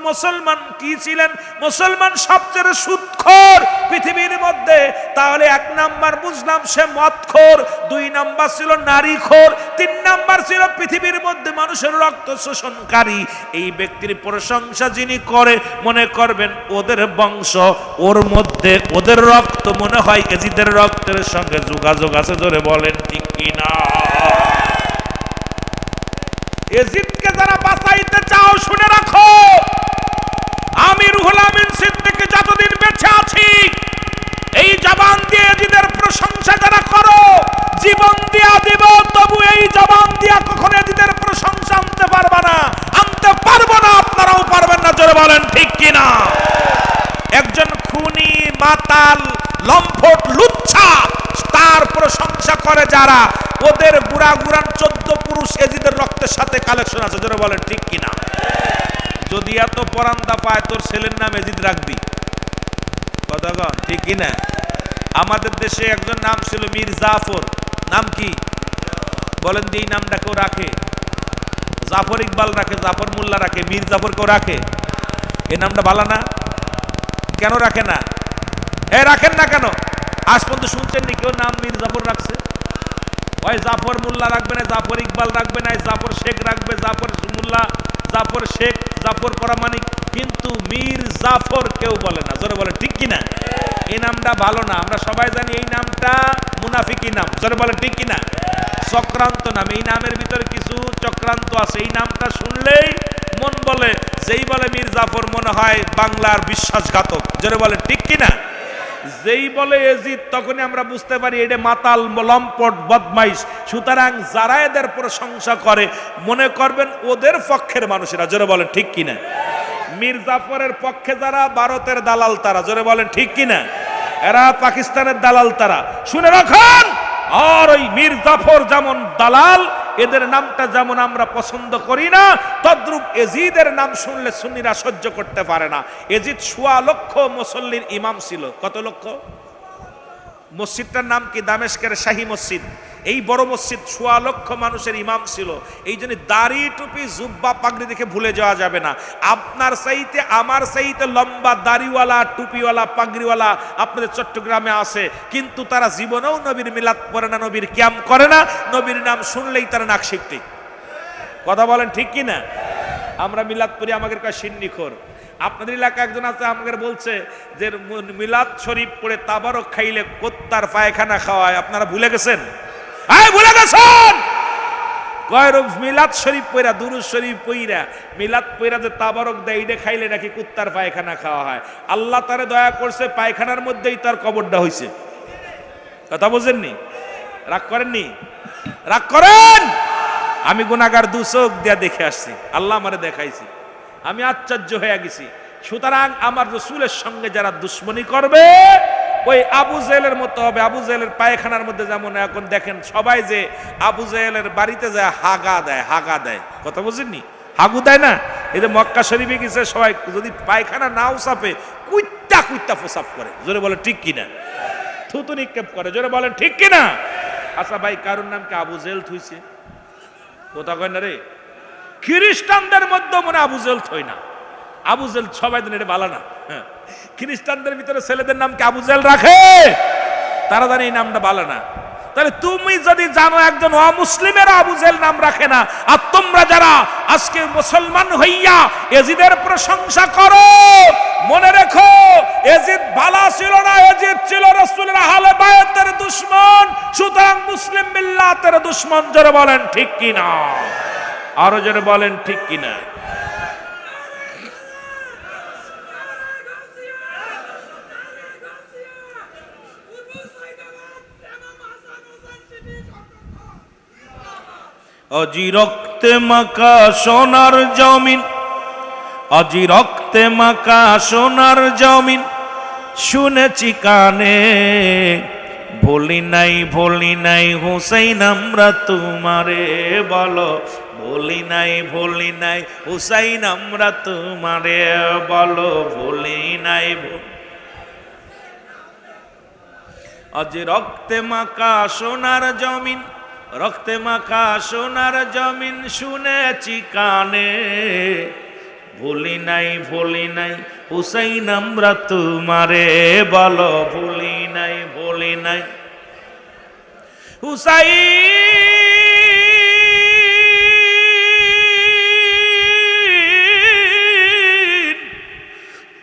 মুসলমান কি ছিলেন? মুসলমান সবচেয়ে সুদখোর পৃথিবীর মধ্যে। তাহলে 1 নাম্বার বুঝলাম সে মদখোর, 2 নাম্বার ছিল নারীখোর, 3 নাম্বার ছিল পৃথিবীর মধ্যে মানুষের রক্ত শোষণকারী। এই ব্যক্তির প্রশংসা যিনি করে, মনে করবেন ওদের বংশ, ওর মধ্যে ওদের রক্ত মনে হয় ইয়াজিদের রক্তের সঙ্গে যোগাযোগ আছে। জোরে বলেন ঠিক কিনা? ইয়াজিদকে যারা বাঁচাইতে চাও শুনে রাখো, আমি রুহুল আমিন সিদ্দিকী যতদিন বেঁচে আছি, এই জবান দিয়ে ইয়াজিদের প্রশংসা যারা করো, জীবন দিয়া দিব, তবু এই জবান দিয়া কখনো ইয়াজিদের প্রশংসা আনতে পারবা না, আনতে পারবো না, আপনারাও পারবেন না। জোরে বলেন ঠিক কিনা? একজন খুনি, মাতাল, লম্পট, লুচ্ছা, তার প্রশংসা করে যারা, ওদের বুড়া গুরান 14 পুরুষ ইয়াজিদের রক্তের সাথে কালেকশন আছে। জোরে বলেন ঠিক কিনা? যদি এত পরান্দা পায়, তোর ছেলের নাম ইয়াজিদ রাখবি। কথা কন ঠিক কিনা? আমাদের দেশে একজন নাম ছিল মীর জাফর। নাম কি বলেন? যে এই নামটা কেউ রাখে? জাফর ইকবাল রাখে, জাফর মোল্লা রাখে, মীর জাফর কেউ রাখে? এই নামটা ভালো না? কেন রাখে না? রাখেন না কেন? আজ পর্যন্ত শুনছেন নি কেউ নাম মীর জাফর রাখছে? ওই জাফর মোল্লা রাখবে না, জাফর ইকবাল রাখবে না, জাফর শেখ রাখবে, জাফর মোল্লা, জাফর শেখ, জাফর পরামানিক, কিন্তু মীর জাফর কেউ বলে না। জোরে বলে ঠিক কিনা? এই নামটা ভালো না, আমরা সবাই জানি এই নামটা মুনাফিকি নাম। জোরে বলে ঠিক কিনা? চক্রান্ত নাম। এই নামের ভিতরে কিছু চক্রান্ত আছে। এই নামটা শুনলেই মন বলে, যেই বলে মীর জাফর মনে হয় বাংলার বিশ্বাসঘাতক। জোরে বলে ঠিক কিনা? যেই বলে ইয়াজিদ, তখনই আমরা বুঝতে পারি এটা মাতাল, লম্পট, বদমাইশ। সুতরাং যারা এদের প্রশংসা করে, মনে করবেন ওদের পক্ষের মানুষেরা। জোরে বলেন ঠিক কিনা? মীর জাফরের পক্ষে যারা, ভারতের দালাল তারা। জোরে বলেন ঠিক কিনা? এরা পাকিস্তানের দালাল তারা। শুনে রাখুন, আর ওই মীর জাফর যেমন দালাল, এদের নামটা যেমন আমরা পছন্দ করি না, তদ্রূপ ইয়াজিদের নাম শুনলে সুন্নিরা সহ্য করতে পারে না। ইয়াজিদ 1.25 লক্ষ মুসল্লির ইমাম ছিল। কত লক্ষ? মসজিদটার নাম কি? দামেস্কের শাহী মসজিদ। এই বড় মসজিদ ১.৫ লক্ষ মানুষের ইমাম ছিল, এই জন্য দাড়ি টুপি জুব্বা পাগড়ি দেখে ভুলে যাওয়া যাবে না। আপনার চাইতে আমার চাইতে লম্বা দাড়িওয়ালা টুপিওয়ালা পাগড়িওয়ালা আপনাদের চট্টগ্রামে আছে, কিন্তু তারা জীবনেও নবীর মিলাদ পড়ে না, নবীর কিয়াম করে না, নবীর নাম শুনলেই তারা নাক শিখতে। কথা বলেন ঠিক কি না? আমরা মিলাদ পড়ি, আমাদের কাছে সিন্নিখোর। আপনাদের এলাকা একজন আছে, আমাদের বলছে যে মিলাদ শরীফ পড়ে তাবারক খাইলে কুত্তার পায়খানা খাওয়ায়। আপনারা ভুলে গেছেন? ভুলে গেছেন? কয়রূপ মিলাদ শরীফ পইরা দুরূদ শরীফ পইরা মিলাদ পইরা যে তাবারক দেয়, এটা খাইলে নাকি কুত্তার পায়খানা খাওয়া হয়। আল্লাহ তারে দয়া করছে, পায়খানার মধ্যেই তার কবরটা হইছে। কথা বুঝেননি? রাগ করেননি? রাগ করেন? আমি গুনাহগার, দু চোখ দিয়া দেখে আসছি, আল্লাহ আমারে দেখাইছি, আমি আশ্চর্য হয়ে গেছি। সুতরাং আমার রাসূলের সঙ্গে যারা দুশ্মনী করবে ওই আবু জেহেলের মতো হবে। আবু জেহেলের পায়খানার মধ্যে যেমন এখন দেখেন সবাই যে আবু জেহেলের বাড়িতে যায় হাগা দেয়, হাগা দেয়। কথা বুঝেননি? হাগু দেয় না? এই যে মক্কা শরীফে গেছে সবাই, যদি পায়খানা নাও চাপে কুইত্তা কুইত্তা প্রসাব করে। জোরে বলেন ঠিক কিনা? থুতু নিক্ষেপ করে। জোরে বলেন ঠিক কিনা? আচ্ছা ভাই, কারোর নাম কি আবু জেহেল থুইছে? কথা কয় না রে? খ্রিস্টানদের মধ্যে মনে আবু জেহেল থই না। আবু জেহেল সবাই দিন, এটা ভালো না। খ্রিস্টানদের ভিতরে ছেলেদের নাম কি আবু জেহেল রাখে? তারা জানে এই নামটা ভালো না। তাহলে তুমি যদি জানো একজন অমুসলিমের আবু জেহেল নাম রাখে না, আর তোমরা যারা আজকে মুসলমান হইয়া এজিদের প্রশংসা করো, মনে রেখো এজিদ ভালো ছিল না, এজিদ ছিল রাসূলের আহলে বায়াতের দুশমন। সুতরাং মুসলিম মিল্লাতের দুশমন। জোরে বলেন ঠিক কিনা? আরো জোরে বলেন ঠিক কিনা? আজি রক্তে মাখা সোনার জমিন, আজি রক্তে মাখা সোনার জমিন, শুনেছি কানে, ভুলি নাই হুসাইন আমরা তোমারে। বলো ভুলি নাই হুসাইন আমরা তোমারে। বলো ভুলি নাই। আজি রক্তে মাখা সোনার জমিন, রক্তে মাখা সোনার জমিন, শুনেছি কানে, ভুলি নাই হুসাইন আমরা তোমারে। বলো ভুলি নাই হুসাইন,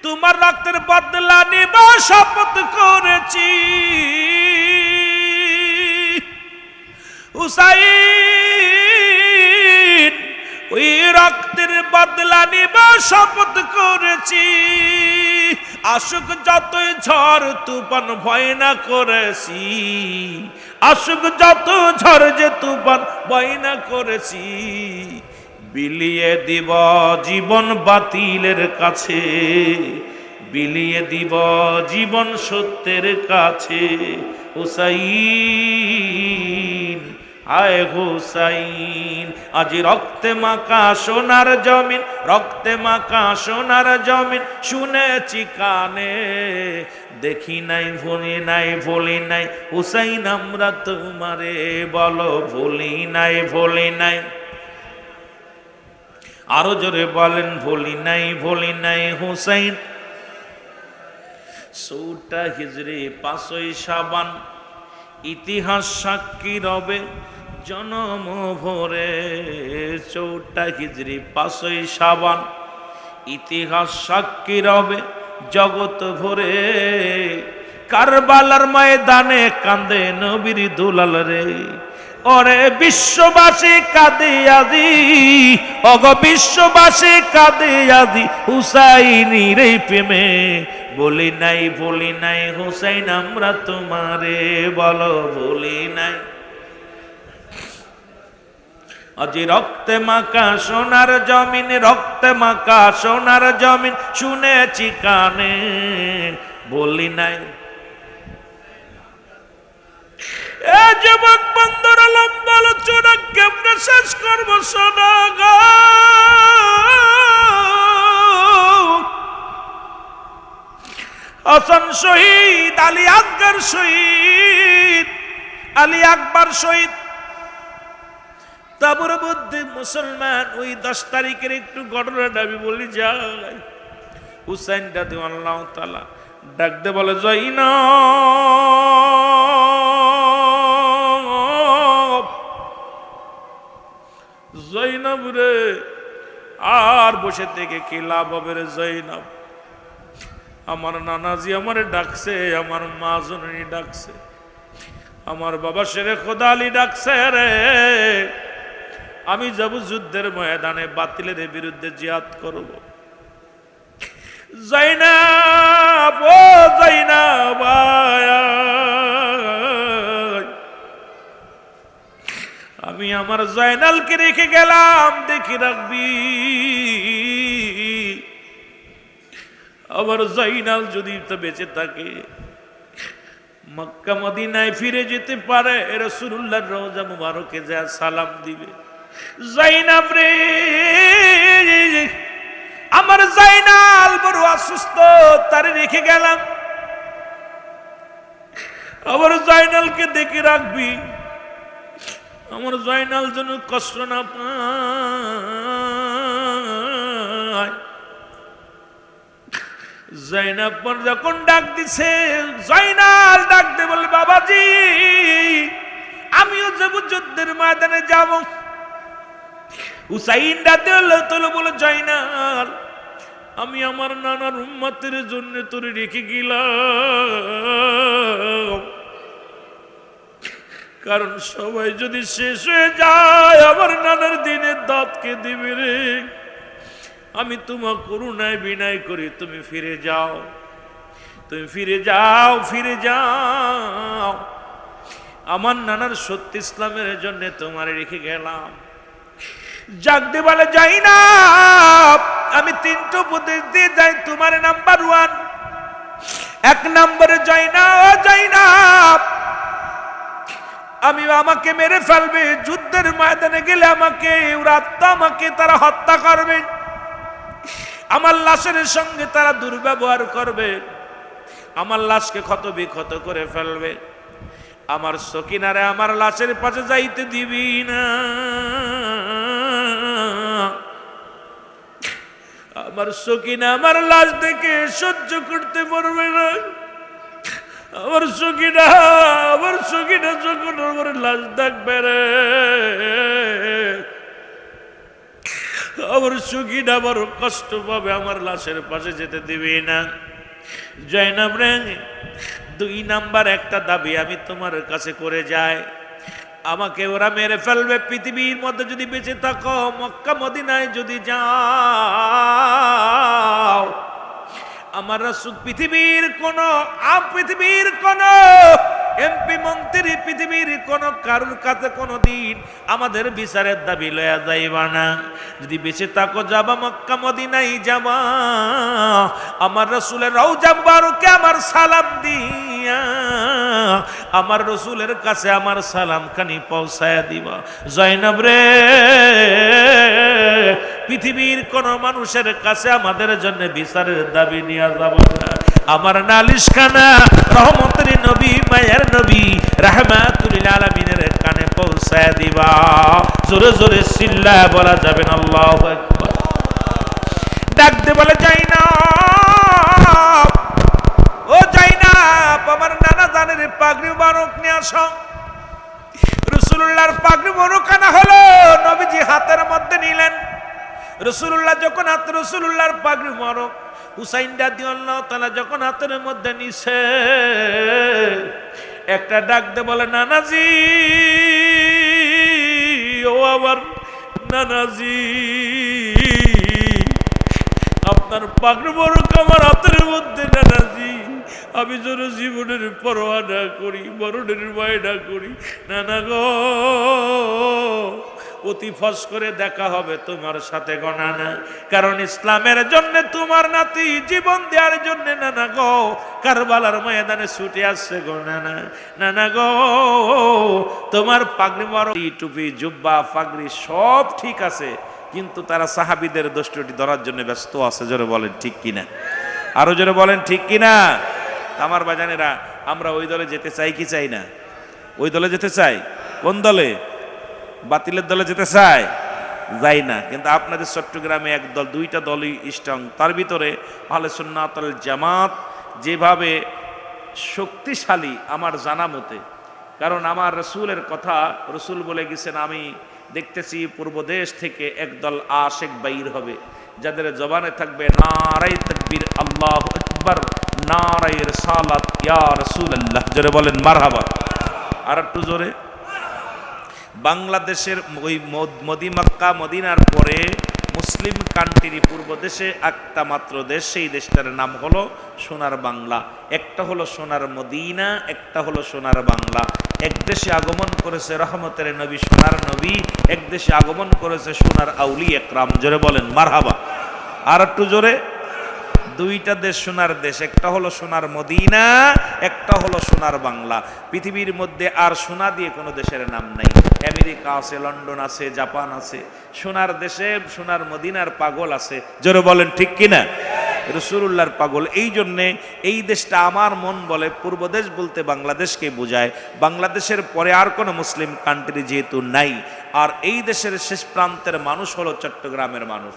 তোমার রক্তের বদলা নিব শপথ করেছি। হুসাইন, ওই রক্তের বদলা নিব শপথ করেছি। আসুক যতই ঝড় তুফান ভয় না করেছি, আসুক যত ঝড় যে তুফান ভয় না করেছি। বিলিয়ে দিব জীবন বাতিলের কাছে, বিলিয়ে দিব জীবন সত্যের কাছে। হুসাইন, আয় হুসাইন, আজি রক্তে মাখা সোনার জমিন, রক্তে মাখা সোনার জমিন, শুনেছি কানে, দেখি নাই ভুলি নাই হুসাইন আমরা তোমারে। বলো ভুলি নাই। আরো জোরে বলেন ভুলি নাই হুসাইন। 14 হিজরি 5ই শাবান, ইতিহাস সাক্ষী রবে জনম ভরে। 14 হিজরি 5ই শাবান, ইতিহাস সাক্ষী রবে জগৎ ভরে। কারবালার ময়দানে কান্দে নবীর দুলাল রে, ওরে বিশ্ববাসী কাঁদে আজি, অগ বিশ্ববাসী কাঁদে আজি হুসাইনির প্রেমে। বলি নাই হুসাইন আমরা তোমারে। বলো ভুলি নাই। আজি রক্তে মাখা সোনার জমিন, রক্তে মাখা সোনার জমিন, শুনেছি কানে, বলি নাই। এ যুবক বন্ধুরা, লম্বা আলোচনা কেমনে শেষ করবো শোনা গো। হাসান শহীদ, আলী আসগর শহীদ, আলী আকবর শহীদ। তাবুর মধ্যে মুসলমান ওই 10 তারিখের একটু ঘটনাটা আমি বলি যাই। হুসাইন রাদিয়াল্লাহু তাআলা ডাকতে বলে, জয়নব, জয়নব রে, আর বসে থেকে কি লাভ হবে রে জয়নব? আমার নানাজি আমারে ডাকছে, আমার মা জননী ডাকছে, আমার বাবা শেরে খোদা আলী ডাকছে রে, আমি যাব যুদ্ধের ময়দানে বাতিলের বিরুদ্ধে জিহাদ করব। জয়নব, ও জয়নব, আমি আমার জয়নালকে রেখে গেলাম, দেখি রাখবি। আমার জয়নাল যদি তো বেঁচে থাকে, মক্কা মদিনায় ফিরে যেতে পারে, রাসূলুল্লাহর রওজা মুবারকে যা সালাম দিবে। জয়নব রে, আমার জয়নাল বড় অসুস্থ, তারে রেখে গেলাম, আমার জয়নালকে দেখে রাখবি, আমার জয়নাল যেন কষ্ট না পায়। জয়নাব যখন ডাক দিছে, জয়নাল ডাক দে বলে, বাবাজি আমিও যাব যুদ্ধের ময়দানে যাব। হুসাইন রাদিয়াল্লাহু তাআলা বলে, জয়নাল আমি আমার নানার উম্মতের জন্য তোরে রেখে গেলাম, কারণ সবাই যদি শেষ হয়ে যায় আমার নানার দিনের দাঁত কে দিবে রে। আমি তোমার করুণায় বিনয় করি, তুমি ফিরে যাও, তুমি ফিরে যাও, ফিরে যাও, আমার নানার সত্য ইসলামের জন্য তোমার রেখে গেলাম। জাগতে বলে, যাই না, আমি 3টা উপদেশ দিয়ে যাই। তোমার নাম্বার 1, 1 নম্বরে যাই না, ও যাই না, আমি আমাকে মেরে ফেলবে, যুদ্ধের ময়দানে গেলে আমাকে ওরা আমাকে তারা হত্যা করবে, আমার লাশের সঙ্গে তারা দুর্ব্যবহার করবে, আমার লাশকে ক্ষত বিক্ষত করে ফেলবে, আমার সকিনারে আমার লাশের পাশে যাইতে দিবি না, আমার সকিনা আমার লাশ দেখে সহ্য করতে পারবে না, আমার সকিনা যখন আমার লাশ দেখবে রে, আমার সকিনা বড় কষ্ট পাবে, আমার লাশের পাশে যেতে দিবি না। জয়নব রে, 2 নাম্বার একটা দাবি আমি তোমার কাছে করে যাই, আমাকে ওরা মেরে ফেলবে, পৃথিবীর মধ্যে যদি বেঁচে থাকো, মক্কা মদিনায় যদি যাও, আমার রাসূল পৃথিবীর কোন এমপি মন্ত্রী, পৃথিবীর কোন কারুর কাছে কোনদিন আমাদের বিচারের দাবি লয়া যাইবা না। যদি বেঁচে থাকো যাবা মক্কা মদিনায় যাবা, আমার রাসূলের রওজা মুবারকে আমার সালাম দিয়া আমার রাসূলের কাছে আমার সালাম খানি পৌঁছায়া দিবা। জয়নব রে, পৃথিবীর কোন মানুষের কাছে আমাদের জন্য বিচারের দাবি নিয়ে যাব না, আমার নালিশখানা রহমতের নবী, মায়ের নবী, রাহমাতুল আলামিনের কানে পৌঁছায় দিবা। জোরে জোরে চিল্লায়া বলা যাবে না আল্লাহু আকবার। ডাকতে বলে, যাই না, ও যাই না, আমার নানা জানের পাগড়ি মুবারক নিয়ে আসো। রাসূলুল্লাহর পাগড়ি মুবারক আনা হলো, নবীজি হাতের মধ্যে নিলেন। রাসূলুল্লাহ যখন রাসূলুল্লাহর পাগড়ি মুবারক হুসাইন রাদিয়াল্লাহু তাআলা যখন হাতের মধ্যে নিছে, একটা ডাক দে বলে, নানাজি, ও আমার নানাজি, আপনার পাগড়ি মুবারক আমার হাতের মধ্যে নানাজি, আমি যেন জীবনের পরোয়া না করি, মরণের ভয় না করি, নানা গো, অতি ফস করে দেখা হবে তোমার সাথে গো নানা, কারণ ইসলামের জন্য তোমার নাতি জীবন দেওয়ার জন্য নানা গো কারবালার ময়দানে ছুটে আসছে গো নানা। নানা গো, তোমার পাগড়ি মুবারক, টুপি, জুব্বা, পাগড়ি সব ঠিক আছে, কিন্তু তারা সাহাবীদের দোষটি ধরার জন্য ব্যস্ত আছে। জোরে বলেন ঠিক কিনা, আরো জোরে বলেন ঠিক কিনা। আমার বাজানেরা, আমরা ওই দলে যেতে চাই কি চাই না? ওই দলে যেতে চাই? কোন দলে? বাতিলের দলে যেতে চায়? যাই না। কিন্তু আপনাদের চট্টগ্রামে এক দল, দুইটা দলই স্ট্রং। তার ভিতরে আহলে সুন্নাত ওয়াল জামাত যেভাবে শক্তিশালী আমার জানা মতে, কারণ আমার রসুলের কথা, রসুল বলে গেছেন, আমি দেখতেছি পূর্ব দেশ থেকে একদল আশেক বাইর হবে, যাদের জবানে থাকবে নারায়ে তাকবীর, আল্লাহু আকবার, নারায়ে রিসালাত, ইয়া রাসূলুল্লাহ। জোরে বলেন মারহাবা। আর একটু জোরে। বাংলাদেশের ওই মক্কা মদিনার পরে মুসলিম কান্ট্রি পূর্ব দেশে একটা মাত্র দেশ, সেই দেশটার নাম হলো সোনার বাংলা। একটা হলো সোনার মদিনা, একটা হলো সোনার বাংলা। এক দেশে আগমন করেছে রহমতের নবী, সোনার নবী, এক দেশে আগমন করেছে সোনার আউলি একরাম। জোরে বলেন মারহাবা। আর একটু জোরে। দুইটা দেশ সোনার দেশ, একটা হলো সোনার মদিনা, একটা হলো সোনার বাংলা। পৃথিবীর মধ্যে আর সোনা দিয়ে কোনো দেশের নাম নাই। আমেরিকা আছে, লন্ডন আছে, জাপান আছে। সোনার দেশে সোনার মদিনার পাগল আছে। জোরে বলেন ঠিক কিনা? রাসূলুল্লাহর পাগল। এই জন্যে এই দেশটা আমার মন বলে পূর্ব দেশ বলতে বাংলাদেশকে বোঝায়। বাংলাদেশের পরে আর কোনো মুসলিম কান্ট্রি যেহেতু নাই, আর এই দেশের শেষ প্রান্তের মানুষ হলো চট্টগ্রামের মানুষ।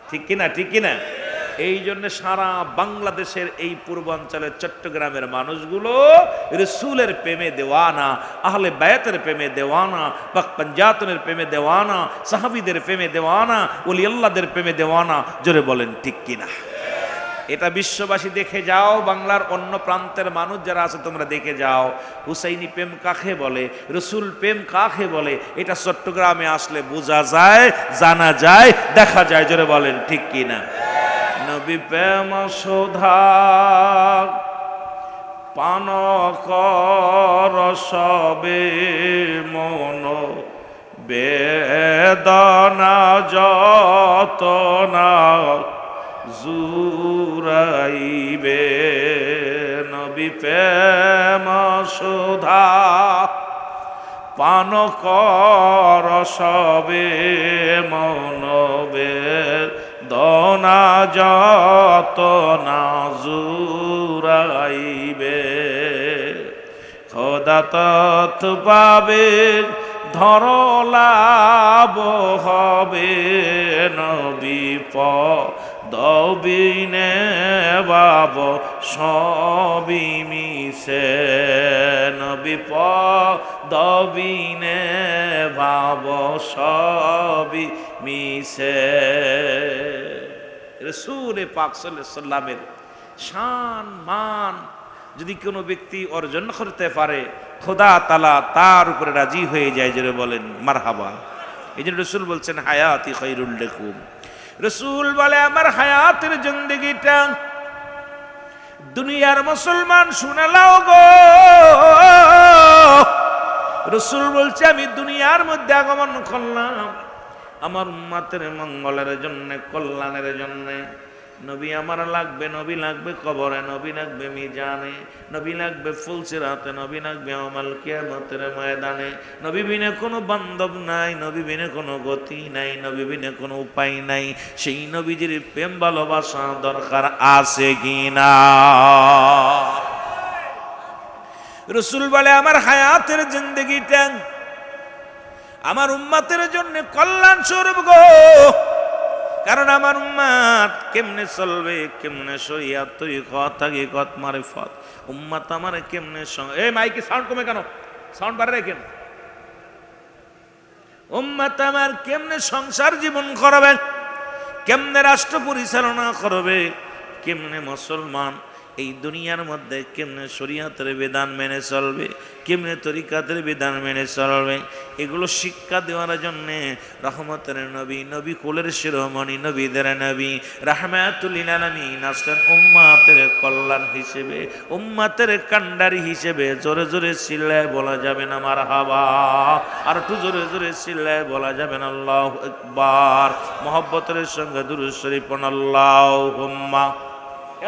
ঠিক কিনা? ঠিক কিনা? এই জন্য সারা বাংলাদেশের এই পূর্বাঞ্চলের চট্টগ্রামের মানুষগুলো রসুলের প্রেমে দেওয়ানা, আহলে বায়াতের প্রেমে দেওয়ানা, পাক পাঞ্জাতনের প্রেমে দেওয়ানা, সাহাবীদের প্রেমে দেওয়ানা, ওলি আল্লাহদের প্রেমে দেওয়ানা। জোরে বলেন ঠিক কিনা? এটা বিশ্ববাসী দেখে যাও, বাংলার অন্য প্রান্তের মানুষ যারা আছে তোমরা দেখে যাও, হুসাইনি প্রেম কাকে বলে, রসুল প্রেম কাকে বলে, এটা চট্টগ্রামে আসলে বোঝা যায়, জানা যায়, দেখা যায়। জোরে বলেন ঠিক কিনা? নবী প্রেম সুধা পান কর সবে মন, বেদনা যতনা জুরাইবে। নবী প্রেম সুধা পান কর সবে মন, বেদনা যতনা জুরাইবে। খোদা তত পাবে ধরলাভ হবে, নবী পদবিনে বাব সবই মিশে। নবী পদবিনে ভাব সবই মিশে। রাসূল পাক সাল্লাল্লাহু আলাইহি ওয়াসাল্লামের শান মান যদি কোনো ব্যক্তি অর্জন করতে পারে, খোদা তাআলা তার উপরে রাজি হয়ে যায়। জোরে বলেন মারহাবা। এই জন্য রাসূল বলছেন হায়াতি খায়রুল লাকুম। রাসূল বলে আমার হায়াতের জিন্দেগিটা দুনিয়ার মুসলমান শুনে লাও গো। রাসূল বলছে আমি দুনিয়ার মধ্যে আগমন করলাম আমার উম্মতের মঙ্গলের জন্য, কল্যাণের জন্য। নবী আমার লাগবে, নবী লাগবে কবরে, নবী লাগবে মিজানে, নবী লাগবে ফুলসিরাতে, নবী লাগবে ইয়াউমুল কিয়ামতের ময়দানে। নবী বিনে কোনো বান্ধব নাই, নবী বিনে কোনো গতি নাই, নবী বিনে কোনো উপায় নাই। সেই নবীজির প্রেম ভালোবাসা দরকার আছে কিনা? রাসূল বলে আমার হায়াতের জিন্দেগিটা আমার উম্মতের জন্য কল্যাণ স্বরূপ গো। কারণ আমার উম্মত কেমনে চলবে, কেমনে শরিয়াত তরিকত হাকিকত মারিফত, উম্মত আমার কেমনে এই মাইকে সাউন্ড কমে কেন? সাউন্ড বাড়ারে কেন? উম্মত আমার কেমনে সংসার জীবন করবে, কেমনে রাষ্ট্র পরিচালনা করবে, কেমনে মুসলমান এই দুনিয়ার মধ্যে কেমনে শরীয়তের বিধান মেনে চলবে, কেমনে তরিকাতের বিধান মেনে চলবে, এগুলো শিক্ষা দেওয়ার জন্য রহমতের নবী, নবী কুলের শিরোমণি, নবীদের নবী রাহমাতুল লিল আলামিন আসলেন উম্মতের কল্যাণ হিসেবে, উম্মতের কান্ডারি হিসেবে। জোরে জোরে চিল্লায় বলা যাবে না মারহাবা? আর একটু জোরে জোরে চিল্লায় বলা যাবে না আল্লাহু আকবার? মুহাব্বতের সঙ্গে দুরূদ শরীফ পড়ুন আল্লাহুম্মা।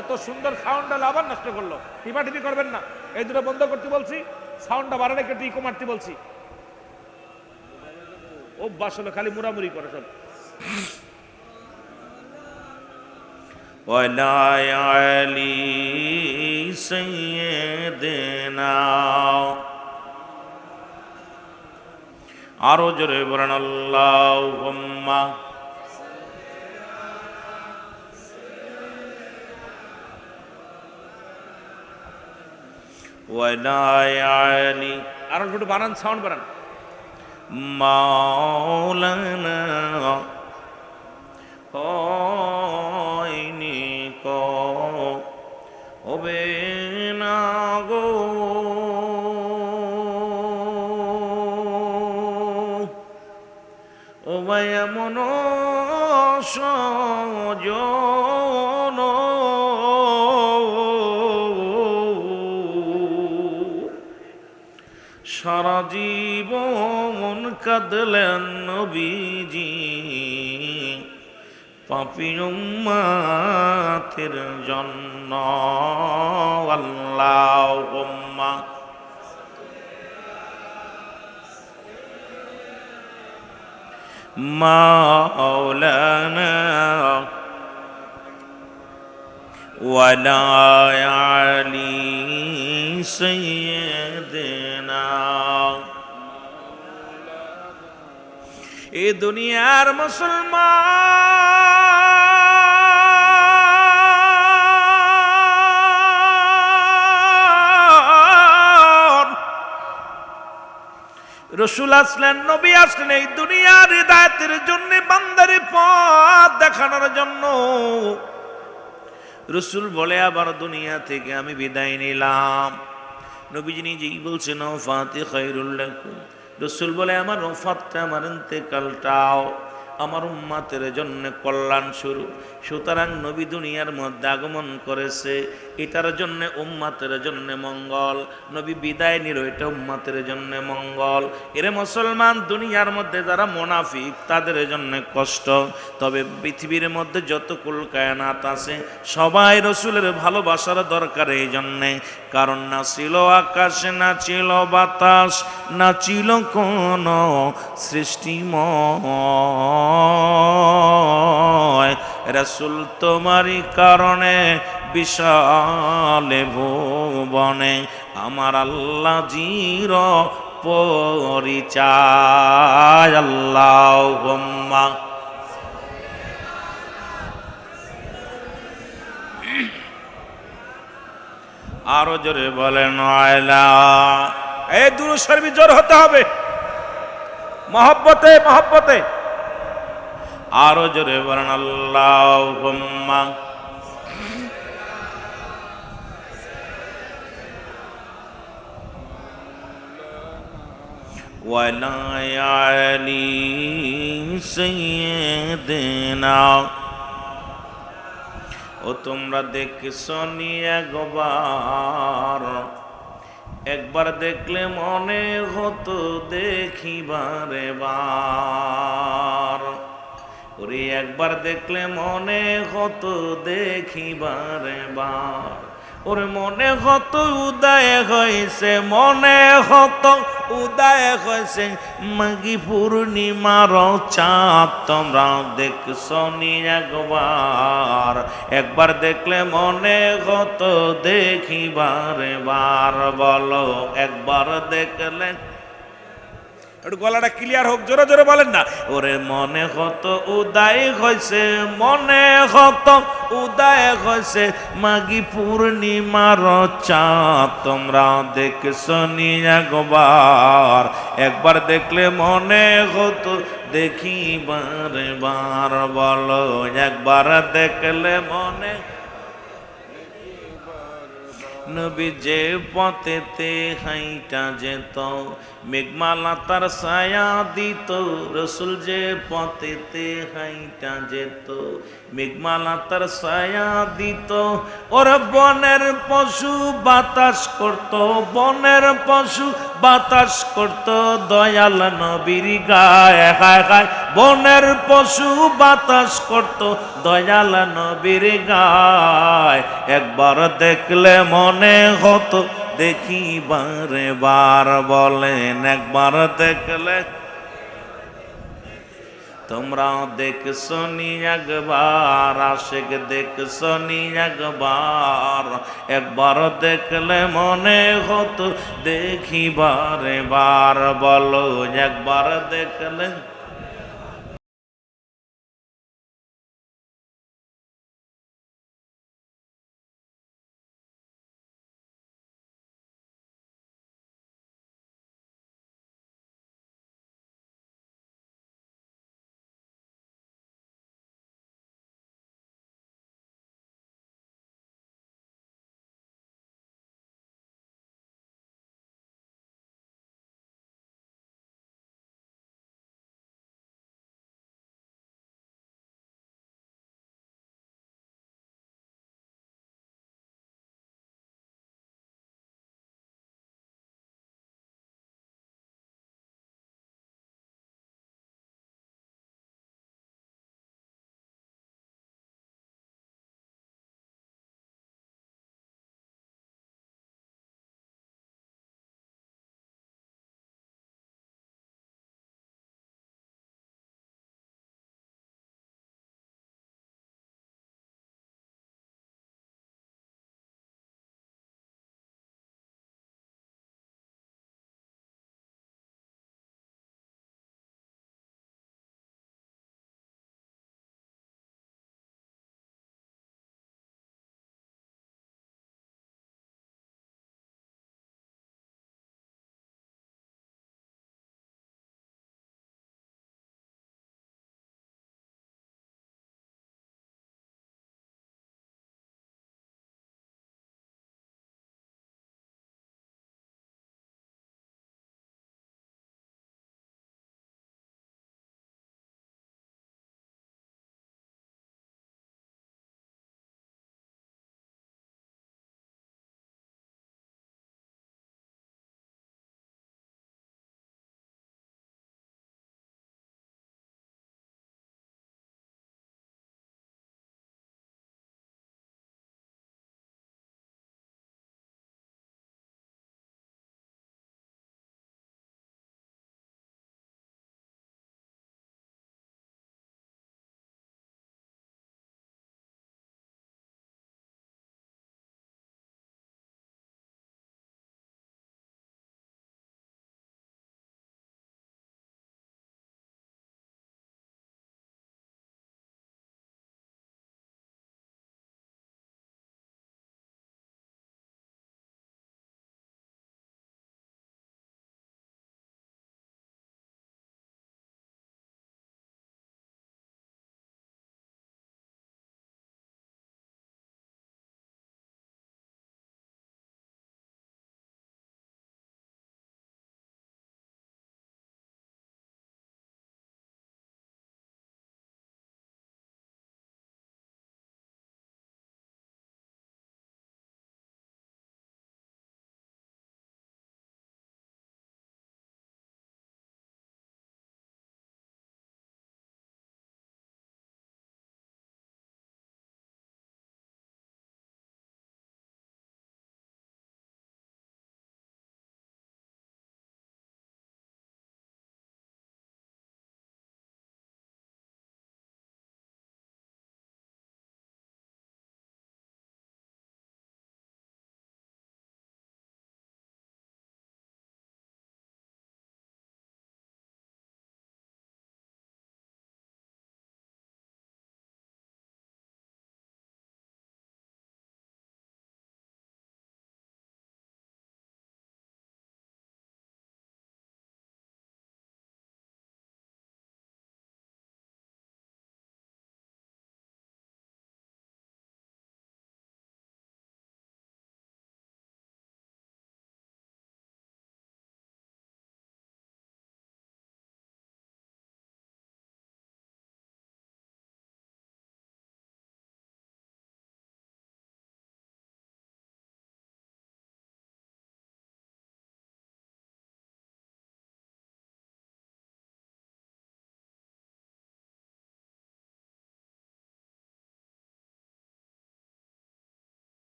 এত সুন্দর সাউন্ডটা আবার নষ্ট করলো। টিপাটিপি করবেন না, এই দুটো বন্ধ করতে বলছি, সাউন্ডটা বাড়ালে একটু ইকো মারতে বলছি। অভ্যাস হলো খালি মুড়ামুড়ি করে সব। ওয়ালা আলী সাইয়্যিদিনা আরো জোরে বলেন আল্লাহুম্মা। ওয়ালায়ালি, আর একটু বানান, সাউন্ড বানান। মাওলানা হয়নি হবে না গো, ও ভাই এমন সজন সারা জীবন কাঁদলেন নবীজি পাপী উম্মতের জন্য। আল্লাহুম্মা মাওলানা ওয়ালা আলি সাইয়্যিদিনা। এ দুনিয়ার মুসলমান, রসুল আসলেন, নবী আসলেন এই দুনিয়ার হিদায়াতের জন্য, বান্দারে পথ দেখানোর জন্য। রসুল বলে আবার দুনিয়া থেকে আমি বিদায় নিলাম। নবীজি নিজেই বলছেন ওয়াফাতি খায়রুল লাকুম। রসুল বলে আমার ওফাতটা, আমার ইন্তেকালটাও আমার উম্মতের জন্য কল্যাণ শুরু। সুতরাং নবী দুনিয়ার মধ্যে আগমন করেছে, এটার জন্য উম্মতের জন্য মঙ্গল। নবী বিদায় নিল, এটা উম্মতের জন্য মঙ্গল। এরে মুসলমান, দুনিয়ার মধ্যে যারা মুনাফিক তাদের জন্য কষ্ট। তবে পৃথিবীর মধ্যে যত কুল কায়নাত আছে সবাই রসুলের ভালোবাসার দরকার এই জন্যে। কারণ না ছিল আকাশ, না ছিল বাতাস, না ছিল কোন সৃষ্টিময়, রাসূল তোমারই কারণে বিশাল ভুবনে আমার আল্লাহ জির পরিচয়। আল্লাহুম্মা আরো জোরে বলেন আলা। এই দুরূদ শরীফ জোর হতে হবে, মহব্বতে মহব্বতে। আরো জোরে বলেন আল্লাহুম্মা ওয়ালা আলি সাইয়্যিদিনা। ও তোমরা দেখছো নি একবার দেখলে মনে হতো দেখিবারে বার। ওরে একবার দেখলে মনে হতো দেখিবারে বার। ওরে মনে হতো উদয় হয়েছে, মনে হতো উদয় হয়েছে মাঘী পূর্ণিমার চাঁদ। তোমরা দেখছো নি একবার দেখলে মনে হতো দেখিবারে বার। বলো একবার দেখলে, একটু গলাটা ক্লিয়ার হোক, জোরে জোরে বলেন না। ওরে মনে হতো উদয় হয়েছে, মনে হতো উদয় হয়েছে মাঘী পূর্ণিমার চাঁদ। তোমরা দেখছো নি একবার দেখলে মনে হতো দেখিবারে বার। বলো একবার দেখলে মনে। নবী যে পথেতে হাইটা যেত মেঘমালা তার ছায়া দিত। রসুল যে পথেতে হাইটা যেত মেঘমালা তার ছায়া দিত। ওর বনের পশু বাতাস করত, বনের পশু বাতাস করত দয়াল নবীর গায়ে। হায় হায়, বনের পশু বাতাস করত দয়াল নবীর গায়ে। একবার দেখলে মনে হতো দেখিবারে বার। বলেন একবার দেখলে। তোমরা দেখছো নি একবার, আশিক দেখছো নি একবার, একবার দেখলে মনে হতো দেখি বারে বার। বলো একবার দেখলে